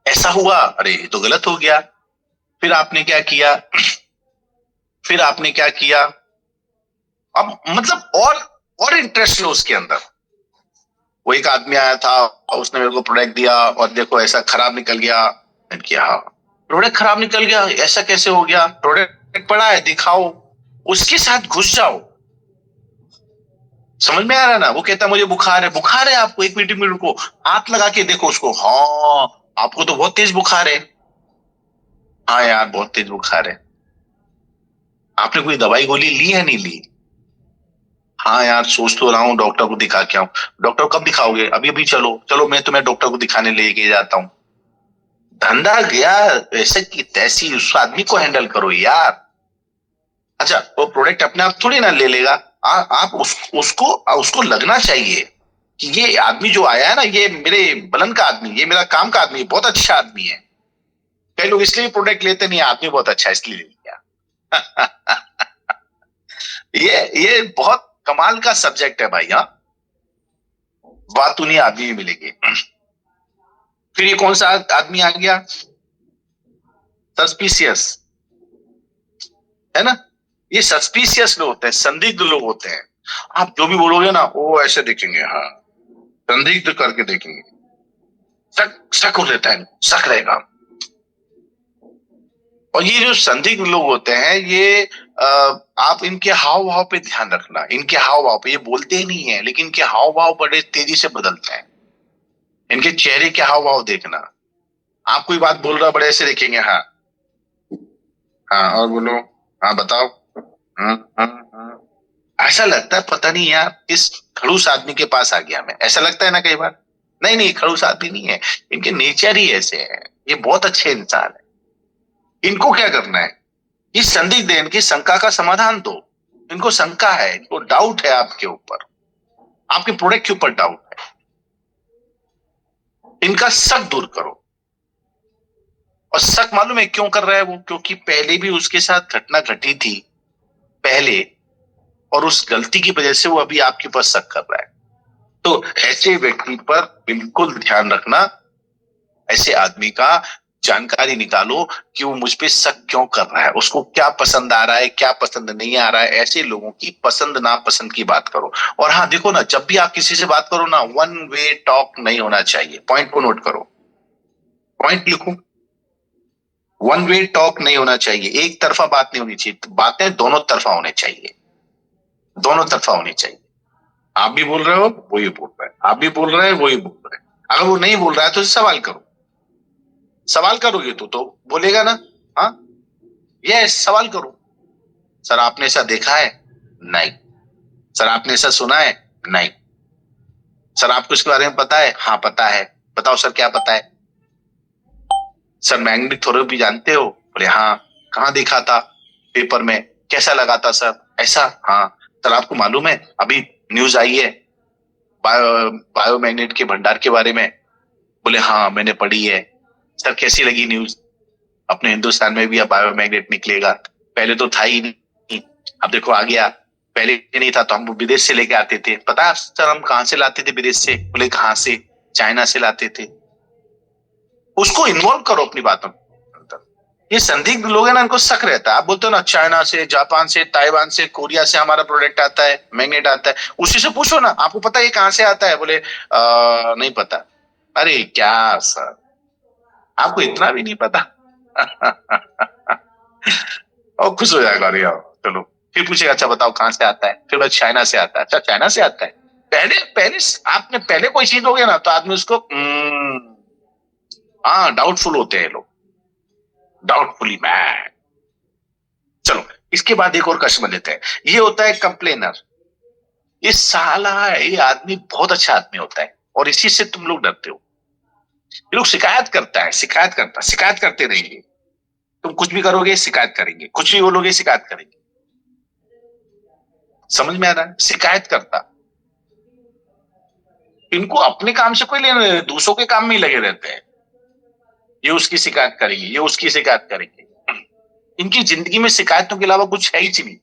ऐसा हुआ, अरे ये तो गलत हो गया। फिर आपने क्या किया, फिर आपने क्या किया? अब मतलब और इंटरेस्ट लो उसके अंदर, वो एक आदमी आया था, उसने मेरे को प्रोडक्ट दिया और देखो ऐसा खराब निकल गया। मैंने कहा हाँ, प्रोडक्ट खराब निकल गया, ऐसा कैसे हो गया? प्रोडक्ट पड़ा है, दिखाओ, उसके साथ घुस जाओ। समझ में आ रहा है ना? वो कहता मुझे बुखार है। बुखार है आपको? एक मिनट रुको, हाथ लगा के देखो उसको। हाँ, आपको तो बहुत तेज बुखार है। हाँ यार, बहुत तेज बुखार है। आपने कोई दवाई गोली ली है, नहीं ली? हाँ यार, सोच तो रहा हूँ डॉक्टर को दिखा के आऊं। डॉक्टर को कब दिखाओगे? अभी अभी चलो चलो, मैं तुम्हें डॉक्टर को दिखाने लेके जाता हूँ। धंधा गया ऐसे की तैसी, उस आदमी को हैंडल करो यार। अच्छा, वो प्रोडक्ट अपने आप थोड़ी ना ले लेगा। आप उसको लगना चाहिए कि ये आदमी जो आया है ना, ये मेरे बलन का आदमी, ये मेरा काम का आदमी, बहुत अच्छा आदमी है। कई लोग इसलिए प्रोडक्ट लेते नहीं, आदमी बहुत अच्छा है इसलिए ले लिया। ये बहुत कमाल का सब्जेक्ट है भाई। हाँ, बात उन्हीं आदमी में मिलेगी। फिर ये कौन सा आदमी आ गया? सस्पिशियस, है ना? ये सस्पिशियस लोग होते हैं, संदिग्ध लोग होते हैं। आप जो भी बोलोगे ना, वो ऐसे देखेंगे, हाँ, संदिग्ध करके देखेंगे। शक शक हो लेता है, शक रहेगा। और ये जो संदिग्ध लोग होते हैं, ये आप इनके हाव भाव पे ध्यान रखना। इनके हाव भाव पे, ये बोलते ही नहीं है लेकिन इनके हाव भाव बड़े तेजी से बदलते हैं। इनके चेहरे के हाव भाव देखना। आप कोई बात बोल रहा, बड़े ऐसे देखेंगे, हाँ हाँ, और बोलो, हाँ बताओ, ऐसा लगता है पता नहीं यार किस खड़ूस आदमी के पास आ गया मैं। ऐसा लगता है ना कई बार। नहीं नहीं, खड़ूस आदमी नहीं है, इनके नेचर ही ऐसे है। ये बहुत अच्छे इंसान है। इनको क्या करना है? ये संदिग्ध है, इनकी शंका का समाधान दो। इनको शंका है, इनको डाउट है आपके ऊपर, आपके प्रोडक्ट के ऊपर डाउट है। इनका शक दूर करो। और शक मालूम है क्यों कर रहा है वो? क्योंकि पहले भी उसके साथ घटना घटी थी पहले, और उस गलती की वजह से वो अभी आपके ऊपर शक कर रहा है। तो ऐसे व्यक्ति पर बिल्कुल ध्यान रखना। ऐसे आदमी का जानकारी निकालो कि वो मुझ पे शक क्यों कर रहा है, उसको क्या पसंद आ रहा है, क्या पसंद नहीं आ रहा है। ऐसे लोगों की पसंद नापसंद की बात करो। और हाँ देखो ना, जब भी आप किसी से बात करो ना, वन वे टॉक नहीं होना चाहिए। पॉइंट को नोट करो, पॉइंट लिखो। वन वे टॉक नहीं होना चाहिए, एक तरफा बात नहीं होनी चाहिए। बातें दोनों तरफा होने चाहिए, दोनों तरफा होनी चाहिए। आप भी बोल रहे हो, वो ही बोल रहा है, आप भी बोल रहे हैं, वो ही बोल रहे हैं। अगर वो नहीं बोल रहा है तो सवाल करो। सवाल करोगे तो बोलेगा ना। हाँ, ये सवाल करो। सर आपने ऐसा देखा है? नहीं। सर आपने ऐसा सुना है? नहीं। सर आपको इसके बारे में पता है? हाँ पता है। बताओ सर क्या पता है? सर मैग्नेटिक थ्योरम जानते हो? बोले हाँ। कहाँ देखा था? पेपर में। कैसा लगा था सर? ऐसा। हाँ। सर आपको मालूम है अभी न्यूज आई है बायोमैग्नेट के भंडार के बारे में? बोले हाँ मैंने पढ़ी है। सर कैसी लगी न्यूज? अपने हिंदुस्तान में भी अब बायोमैग्नेट निकलेगा, पहले तो था ही नहीं, अब देखो आ गया। पहले नहीं था तो हम विदेश से लेके आते थे। पता है सर हम कहां से लाते थे विदेश से? बोले कहां से? चाइना से लाते थे। उसको इन्वॉल्व करो अपनी बातों में। ये संदिग्ध लोग है ना, इनको शक रहता है। आप बोलते हो ना चाइना से, जापान से, ताइवान से, कोरिया से हमारा प्रोडक्ट आता है, मैग्नेट आता है। उसी से पूछो ना, आपको पता है ये कहां से आता है? बोले नहीं पता। अरे क्या सर, आपको इतना भी नहीं पता? और खुश हो जाएगा। अरे यार चलो, फिर पूछेगा अच्छा बताओ कहां से आता है? फिर बस चाइना से आता है। अच्छा चाइना से आता है। पहले पहले आपने पहले कोई चीज लोगे ना तो आदमी उसको हाँ, डाउटफुल होते हैं लोग, डाउटफुली मैड। चलो इसके बाद एक और कस्टमर लेते हैं। ये होता है कंप्लेनर। ये साला ये आदमी बहुत अच्छा आदमी होता है और इसी से तुम लोग डरते हो। ये लोग शिकायत करता है, शिकायत करते रहेंगे। तुम कुछ भी करोगे शिकायत करेंगे, कुछ भी बोलोगे शिकायत करेंगे। समझ में आ रहा है? शिकायत करता। इनको अपने काम से कोई लेना नहीं, दूसरों के काम में ही लगे रहते हैं। ये उसकी शिकायत करेंगे, ये उसकी शिकायत करेंगे। इनकी जिंदगी में शिकायतों के अलावा कुछ है ही नहीं।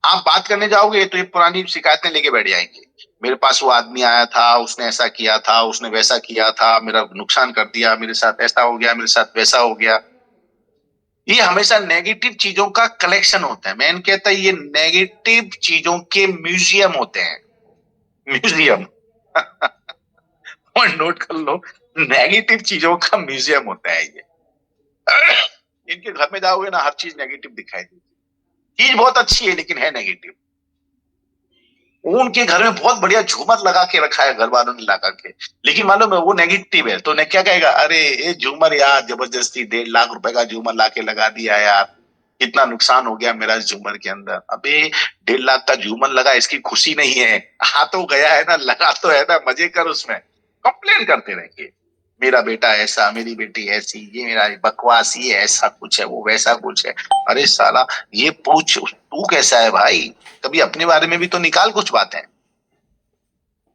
आप बात करने जाओगे तो ये पुरानी शिकायतें लेके बैठ जाएंगे। मेरे पास वो आदमी आया था, उसने ऐसा किया था, उसने वैसा किया था, मेरा नुकसान कर दिया, मेरे साथ ऐसा हो गया, मेरे साथ वैसा हो गया। ये हमेशा नेगेटिव चीजों का कलेक्शन होता है। मैंने कहता है ये नेगेटिव चीजों के म्यूजियम होते हैं। म्यूजियम। और नोट कर लो, नेगेटिव चीजों का म्यूजियम होता है ये। इनके घर में जाओगे ना, हर चीज नेगेटिव दिखाई देगी। चीज बहुत अच्छी है लेकिन है नेगेटिव। उनके घर में बहुत बढ़िया झूमर लगा के रखा है घर वालों ने लगा के, लेकिन मालूम है वो नेगेटिव है, तो ने क्या कहेगा, अरे ये झूमर यार जबरदस्ती 1.5 लाख रुपए का झूमर ला के लगा दिया यार, कितना नुकसान हो गया मेरा इस झूमर के अंदर। अबे 1.5 लाख का झूमर लगा, इसकी खुशी नहीं है, आ तो गया है ना, लगा तो है ना, मजे कर उसमें। कंप्लेन करते रहेंगे, मेरा बेटा ऐसा, मेरी बेटी ऐसी, ये मेरा बकवास, ये ऐसा कुछ है, वो वैसा कुछ है। अरे साला ये पूछ तू कैसा है भाई, कभी अपने बारे में भी तो निकाल कुछ बातें।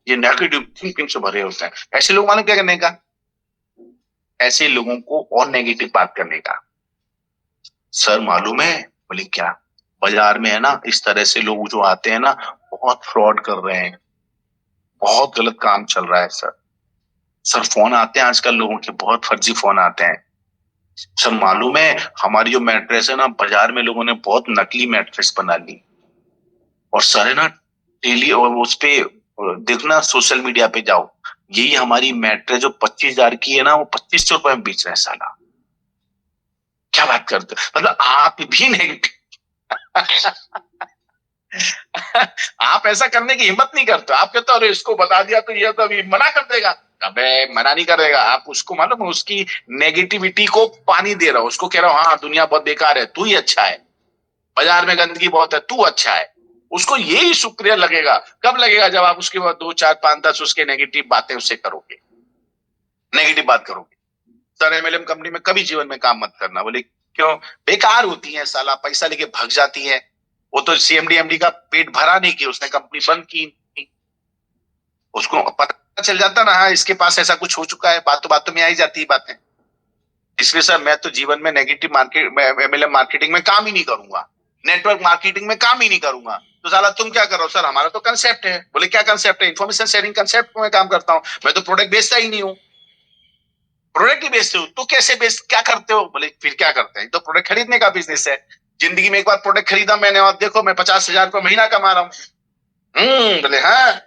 ये नेगेटिव थिंकिंग से भरे होते हैं। ऐसे लोग मालूम क्या करने का, ऐसे लोगों को और नेगेटिव बात करने का। सर मालूम है, बोले क्या, बाजार में है ना इस तरह से लोग जो आते हैं ना, बहुत फ्रॉड कर रहे हैं, बहुत गलत काम चल रहा है सर। सर फोन आते हैं आजकल लोगों के, बहुत फर्जी फोन आते हैं। सर मालूम है हमारी जो मैट्रेस है ना, बाजार में लोगों ने बहुत नकली मैट्रेस बना ली। और सर है ना डेली और उस पे देखना, सोशल मीडिया पे जाओ, यही हमारी मैट्रेस जो 25,000 की है ना, वो 2500 रुपए में बेच रहे हैं साला। क्या बात करते हो, मतलब आप भी नेगेटिव। आप ऐसा करने की हिम्मत नहीं करते, आप कहते हो अरे इसको बता दिया तो ये तो अभी मना कर देगा। अबे मना नहीं करेगा, आप उसको मालूम है उसकी नेगेटिविटी को पानी दे रहा हो, उसको कह रहा हो हाँ दुनिया बहुत बेकार है, तू ही अच्छा है, बाजार में गंदगी बहुत है, तू अच्छा है। उसको यही शुक्रिया लगेगा, कब लगेगा, जब आप उसके बाद 2 4 5 10 उसके नेगेटिव बातें उससे करोगे, नेगेटिव बात करोगे। सर एमएलएम कंपनी में कभी जीवन में काम मत करना। बोले क्यों, बेकार होती है साला, पैसा लेके भाग जाती है। वो तो सीएमडी एमडी का पेट भरा नहीं कि उसने कंपनी बंद की, उसको पता चल जाता ना हाँ इसके पास ऐसा कुछ हो चुका है, बातों में आई जाती है बातें। इसलिए सर मैं तो जीवन में नेगेटिव मार्केट एमएलएम मार्केटिंग में काम ही नहीं करूंगा, नेटवर्क मार्केटिंग में काम ही नहीं करूंगा। तो साला तुम क्या करो, सर हमारा तो कंसेप्ट है। बोले क्या कंसेप्ट है, इन्फॉर्मेशन शेयरिंग कंसेप्ट में काम करता हूं मैं, तो प्रोडक्ट बेचता ही नहीं हूँ। प्रोडक्ट ही बेचते हो तो कैसे बेच, क्या करते हो, बोले फिर क्या करते हैं, तो प्रोडक्ट खरीदने का बिजनेस है। जिंदगी में एक बार प्रोडक्ट खरीदा मैंने और देखो मैं 50,000 रुपये महीना कमा रहा हूँ। बोले हाँ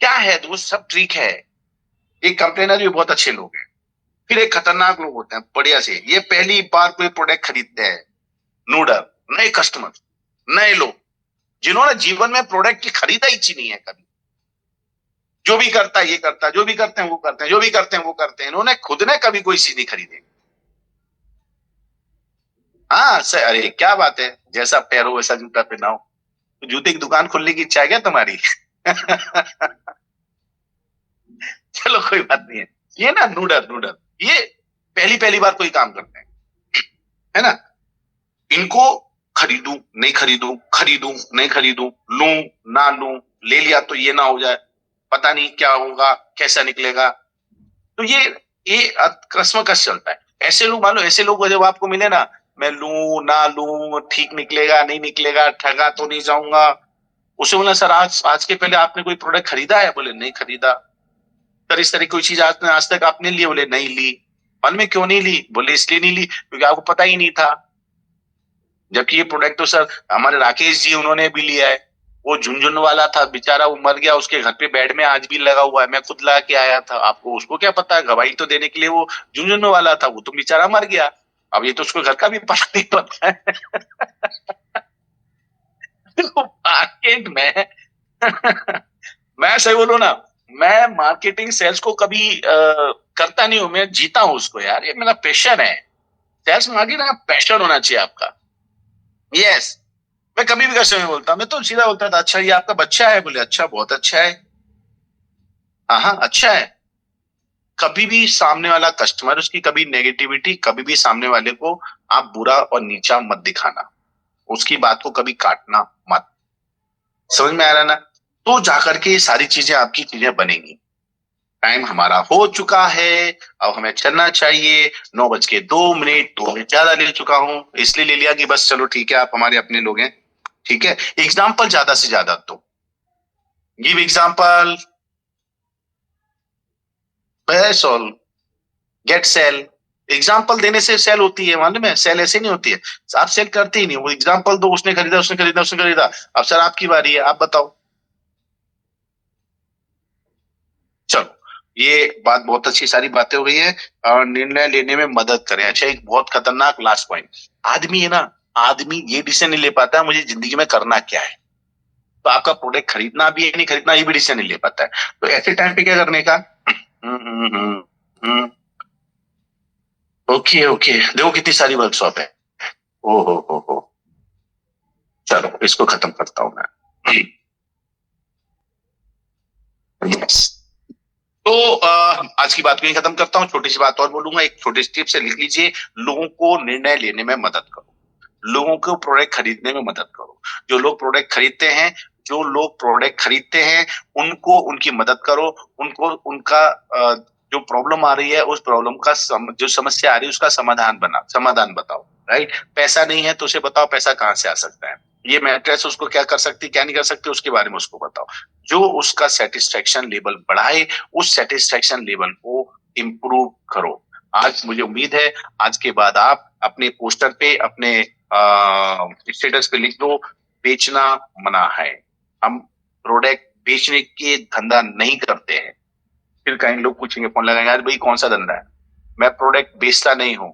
क्या है, तो वो सब ठीक है। एक कंप्लेनर भी बहुत अच्छे लोग हैं, फिर एक खतरनाक लोग होते हैं बढ़िया से, ये पहली बार कोई प्रोडक्ट खरीदते हैं, नूडल, नए कस्टमर, नए लोग जिन्होंने जीवन में प्रोडक्ट की खरीदा ही नहीं है कभी। जो भी करता है ये करता है, जो भी करते हैं वो करते हैं, जो भी करते हैं वो करते हैं, इन्होंने खुद ने कभी कोई चीज नहीं खरीदी। हाँ सर, अरे क्या बात है, जैसा पैरो वैसा जूता पहनाओ। तो जूते की दुकान खोलने की इच्छा है क्या तुम्हारी? चलो कोई बात नहीं है। ये ना नूडल ये पहली पहली बार कोई काम करते हैं, है ना, इनको खरीदूं नहीं खरीदूं, खरीदूं नहीं खरीदूं, लूं ना लूं, ले लिया तो ये ना हो जाए, पता नहीं क्या होगा, कैसा निकलेगा। तो ये कसमकस चलता है। ऐसे लोग मानो, ऐसे लोग जब आपको मिले ना, मैं लूं ना लूं, ठीक निकलेगा नहीं निकलेगा, ठगा तो नहीं जाऊंगा। उसे बोला सर आज के पहले आपने कोई प्रोडक्ट खरीदा है? बोले नहीं खरीदा। सर इस तरह कोई चीज आज तक आपने ली? बोले नहीं ली। मालूम है क्यों नहीं ली? बोले इसलिए नहीं ली क्योंकि आपको पता ही नहीं था। जबकि ये प्रोडक्ट तो सर हमारे राकेश जी उन्होंने भी लिया है, वो झुंझुन वाला था बेचारा, वो मर गया, उसके घर पे बेड में आज भी लगा हुआ है, मैं खुद ला के आया था। आपको उसको क्या पता है, गवाही तो देने के लिए वो झुंझुन वाला था, वो तो बेचारा मर गया। अब ये तो उसको घर का भी पता नहीं पता है। मार्केट में मैं सही बोलूं ना, मैं मार्केटिंग सेल्स को कभी करता नहीं हूं, मैं जीता हूं उसको यार, ये मेरा पैशन है। सेल्स मार्केट में पैशन होना चाहिए आपका। यस मैं कभी भी कैसे में बोलता, मैं तो सीधा बोलता था अच्छा ये आपका बच्चा है? बोले अच्छा बहुत अच्छा है। हाँ अच्छा है। कभी भी सामने वाला कस्टमर, उसकी कभी नेगेटिविटी, कभी भी सामने वाले को आप बुरा और नीचा मत दिखाना, उसकी बात को कभी काटना मत। समझ में आ रहा है ना? तो जाकर के ये सारी चीजें आपकी चीजें बनेंगी। टाइम हमारा हो चुका है, अब हमें चलना चाहिए। 9:02, 2 मिनट ज्यादा ले चुका हूं, इसलिए ले लिया कि बस चलो ठीक है आप हमारे अपने लोग हैं, ठीक है। एग्जाम्पल ज्यादा से ज्यादा दो, गिव एग्जाम्पल, बस ऑल, गेट सेल। एग्जाम्पल देने से सेल होती है, मालूम है, सेल ऐसे नहीं होती है। आप सेल करते ही नहीं, वो एग्जाम्पल दो, उसने खरीदा उसने खरीदा उसने खरीदा, अब सर आपकी बारी है, आप बताओ। ये बात बहुत अच्छी, सारी बातें हो गई है। और निर्णय लेने में मदद करें। अच्छा, एक बहुत खतरनाक लास्ट पॉइंट, आदमी है ना, आदमी ये डिसीजन नहीं ले पाता मुझे जिंदगी में करना क्या है। तो आपका प्रोडक्ट खरीदना भी है नहीं खरीदना, ये भी डिसीजन नहीं ले पाता है। तो ऐसे टाइम पे क्या करने का? ओके ओके, देखो कितनी सारी वर्कशॉप है। ओ हो, चलो इसको खत्म करता हूं मैं। Yes. तो आज की बात को यहीं खत्म करता हूँ। छोटी सी बात और बोलूंगा, एक छोटी सी टिप से लिख लीजिए। लोगों को निर्णय लेने में मदद करो, लोगों को प्रोडक्ट खरीदने में मदद करो। जो लोग प्रोडक्ट खरीदते हैं उनको उनकी मदद करो, उनको उनका जो प्रॉब्लम आ रही है उस प्रॉब्लम का जो समस्या आ रही है उसका समाधान बताओ। राइट, पैसा नहीं है तो उसे बताओ पैसा कहाँ से आ सकता है, ये मैट्रेस उसको क्या कर सकती क्या नहीं कर सकती उसके बारे में उसको बताओ। जो उसका सेटिस्फेक्शन लेवल बढ़ाए उस सेटिस्फेक्शन लेवल को इम्प्रूव करो। आज मुझे उम्मीद है आज के बाद आप अपने पोस्टर पे, अपने स्टेटस पे लिख दो, बेचना मना है। हम प्रोडक्ट बेचने के धंधा नहीं करते हैं। फिर कई लोग पूछेंगे, फोन लगाएंगे, यार भाई कौन सा धंधा है? मैं प्रोडक्ट बेचता नहीं हूँ,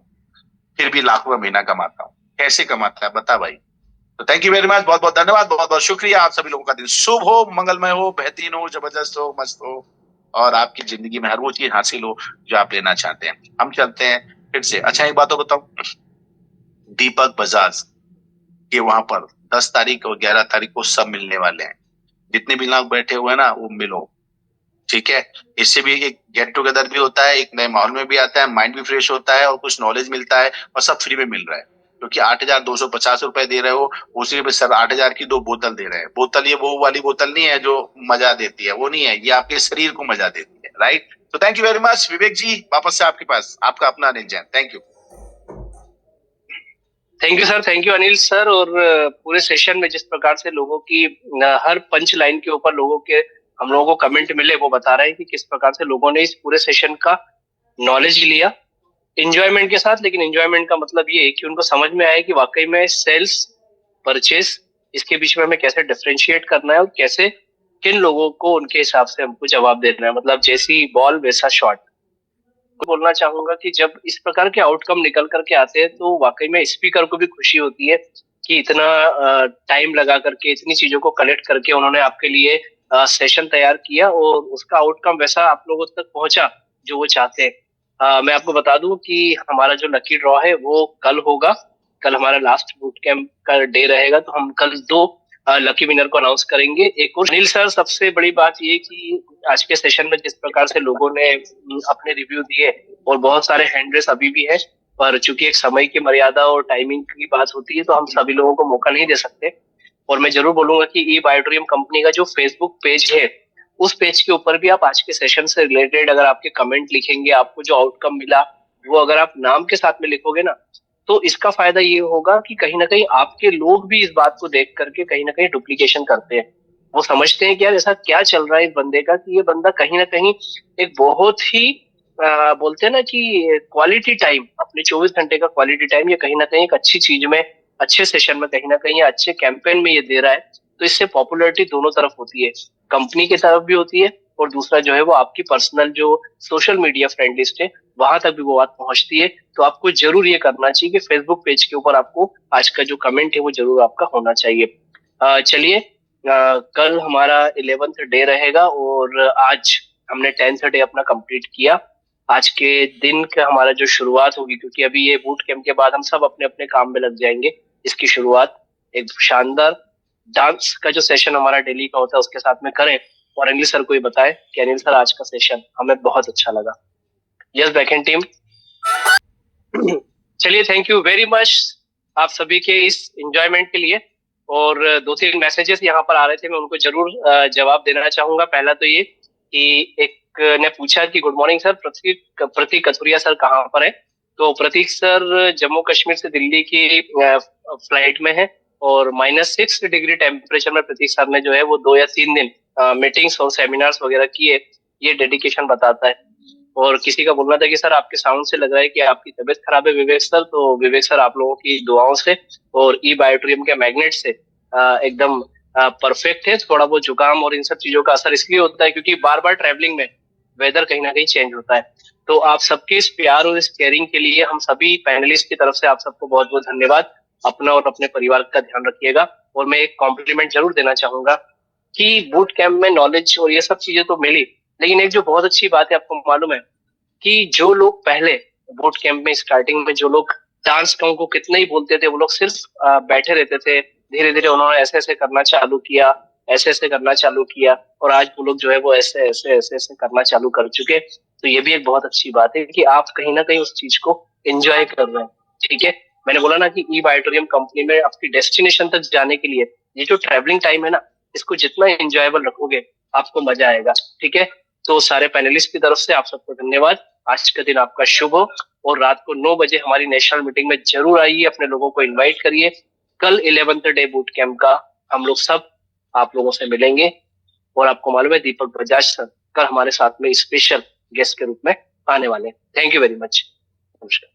फिर भी लाखों का महीना कमाता हूँ। कैसे कमाता है बता भाई। तो थैंक यू वेरी मच, बहुत बहुत धन्यवाद, बहुत बहुत शुक्रिया। आप सभी लोगों का दिन शुभ हो, मंगलमय हो, बेहतरीन हो, जबरदस्त हो, मस्त हो और आपकी जिंदगी में हर वो चीज हासिल हो जो आप लेना चाहते हैं। हम चलते हैं फिर से। अच्छा, एक बात तो बताऊं, दीपक बजाज के वहां पर 10 तारीख और 11 तारीख को सब मिलने वाले हैं। जितने भी लोग बैठे हुए हैं ना वो मिलो, ठीक है। इससे भी एक गेट टुगेदर भी होता है, एक नए माहौल में भी आता है, माइंड भी फ्रेश होता है और कुछ नॉलेज मिलता है और सब फ्री में मिल रहा है। क्योंकि 8,250 दे रहे हो, उसी पे सर 8,000 की 2 बोतल दे रहे हैं। बोतल ये वो वाली बोतल नहीं है जो मजा देती है, वो नहीं है, ये आपके शरीर को मजा देती है। राइट, तो थैंक यू वेरी मच विवेक जी, वापस से आपके पास, आपका अपना Anil Jain. Thank you. Thank you sir, thank you Anil sir. और पूरे सेशन में जिस प्रकार से लोगों की हर पंच लाइन के ऊपर लोगों के हम लोगों को कमेंट मिले, वो बता रहे हैं कि किस प्रकार से लोगों ने इस पूरे सेशन का नॉलेज लिया इंजॉयमेंट के साथ। लेकिन इंजॉयमेंट का मतलब ये है कि उनको समझ में आया कि वाकई में सेल्स, परचेस, इसके बीच में हमें कैसे डिफरेंशिएट करना है और कैसे किन लोगों को उनके हिसाब से हमको जवाब देना है। मतलब जैसी बॉल वैसा शॉट। बोलना चाहूंगा कि जब इस प्रकार के आउटकम निकल करके आते हैं तो वाकई में स्पीकर को भी खुशी होती है कि इतना टाइम लगा करके इतनी चीजों को कलेक्ट करके उन्होंने आपके लिए सेशन तैयार किया और उसका आउटकम वैसा आप लोगों तक पहुंचा जो वो चाहते हैं। मैं आपको बता दूं कि हमारा जो लकी ड्रॉ है वो कल होगा। कल हमारा लास्ट बूट कैंप का डे रहेगा, तो हम कल 2 लकी विनर को अनाउंस करेंगे। एक और अनिल सर, सबसे बड़ी बात ये कि आज के सेशन में जिस प्रकार से लोगों ने अपने रिव्यू दिए और बहुत सारे हैंड रेस अभी भी है, पर चूंकि एक समय की मर्यादा और टाइमिंग की बात होती है तो हम सभी लोगों को मौका नहीं दे सकते। और मैं जरूर बोलूंगा कि ई बायोटोरियम कंपनी का जो फेसबुक पेज है उस पेज के ऊपर भी आप आज के सेशन से रिलेटेड अगर आपके कमेंट लिखेंगे, आपको जो आउटकम मिला वो अगर आप नाम के साथ में लिखोगे ना, तो इसका फायदा ये होगा कि कहीं ना कहीं आपके लोग भी इस बात को देख करके कहीं ना कहीं डुप्लीकेशन करते हैं। वो समझते हैं कि यार ऐसा क्या चल रहा है इस बंदे का कि ये बंदा कहीं ना कहीं एक बहुत ही बोलते हैं ना कि क्वालिटी टाइम, अपने 24 घंटे का क्वालिटी टाइम ये कहीं ना कहीं एक अच्छी चीज में, अच्छे सेशन में, कहीं ना कहीं अच्छे कैंपेन में ये दे रहा है। तो इससे पॉपुलैरिटी दोनों तरफ होती है, कंपनी की तरफ भी होती है और दूसरा जो है वो आपकी पर्सनल जो सोशल मीडिया फ्रेंड लिस्ट है वहां तक भी वो बात पहुंचती है। तो आपको जरूर ये करना चाहिए कि फेसबुक पेज के ऊपर आपको आज का जो कमेंट है वो जरूर आपका होना चाहिए। चलिए, कल हमारा 11th डे रहेगा और आज हमने 10th डे अपना कंप्लीट किया। आज के दिन का हमारा जो शुरुआत होगी, क्योंकि अभी ये बूट कैंप के बाद हम सब अपने अपने काम में लग जाएंगे, इसकी शुरुआत एक शानदार डांस का जो सेशन हमारा डेली का होता है उसके साथ में करें। और अनिल सर को ये बताएं कि अनिल सर आज का सेशन हमें बहुत अच्छा लगा। Yes backend team. चलिए, थैंक यू वेरी मच आप सभी के इस एंजॉयमेंट के लिए। और 2-3 मैसेजेस यहाँ पर आ रहे थे, मैं उनको जरूर जवाब देना चाहूंगा। पहला तो ये कि एक ने पूछा कि गुड मॉर्निंग सर, प्रतीक कथुरिया सर कहाँ पर है? तो प्रतीक सर जम्मू कश्मीर से दिल्ली की फ्लाइट में है और -6 डिग्री टेम्परेचर में प्रतीक सर ने जो है वो 2 या 3 दिन मीटिंग्स और सेमिनार्स वगैरह किए। ये डेडिकेशन बताता है। और किसी का बोलना था कि सर आपके साउंड से लग रहा है कि आपकी तबीयत खराब है विवेक सर। तो विवेक सर आप लोगों की दुआओं से और ई बायोटोरियम के मैग्नेट से एकदम परफेक्ट है। थोड़ा बहुत जुकाम और इन सब चीजों का असर इसलिए होता है क्योंकि बार बार ट्रैवलिंग में वेदर कहीं ना कहीं चेंज होता है। तो आप सबके इस प्यार और इस केयरिंग के लिए हम सभी पैनलिस्ट की तरफ से आप सबको बहुत बहुत धन्यवाद। अपना और अपने परिवार का ध्यान रखिएगा। और मैं एक कॉम्प्लीमेंट जरूर देना चाहूंगा कि बूट कैंप में नॉलेज और ये सब चीजें तो मिली, लेकिन एक जो बहुत अच्छी बात है, आपको मालूम है कि जो लोग पहले बूट कैंप में स्टार्टिंग में जो लोग डांस को कितना ही बोलते थे, वो लोग सिर्फ बैठे रहते थे। धीरे धीरे उन्होंने ऐसे ऐसे करना चालू किया, ऐसे ऐसे करना चालू किया, और आज वो लोग जो है वो ऐसे ऐसे ऐसे ऐसे करना चालू कर चुके। तो ये भी एक बहुत अच्छी बात है कि आप कहीं ना कहीं उस चीज को एंजॉय कर रहे हैं। ठीक है, मैंने बोला ना कि ई बायोटोरियम कंपनी में आपकी डेस्टिनेशन तक जाने के लिए ये जो ट्रैवलिंग टाइम है ना, इसको जितना एंजॉयबल रखोगे आपको मजा आएगा। ठीक है, तो सारे पैनलिस्ट की तरफ से आप सबको धन्यवाद। आज का दिन आपका शुभ हो, और रात को 9 बजे हमारी नेशनल मीटिंग में जरूर आइए, अपने लोगों को इनवाइट करिए। कल 11th डे बूट कैंप का हम लोग सब आप लोगों से मिलेंगे। और आपको मालूम है दीपक बजाज सर कल हमारे साथ में स्पेशल गेस्ट के रूप में आने वाले हैं। Thank you very much. नमस्कार।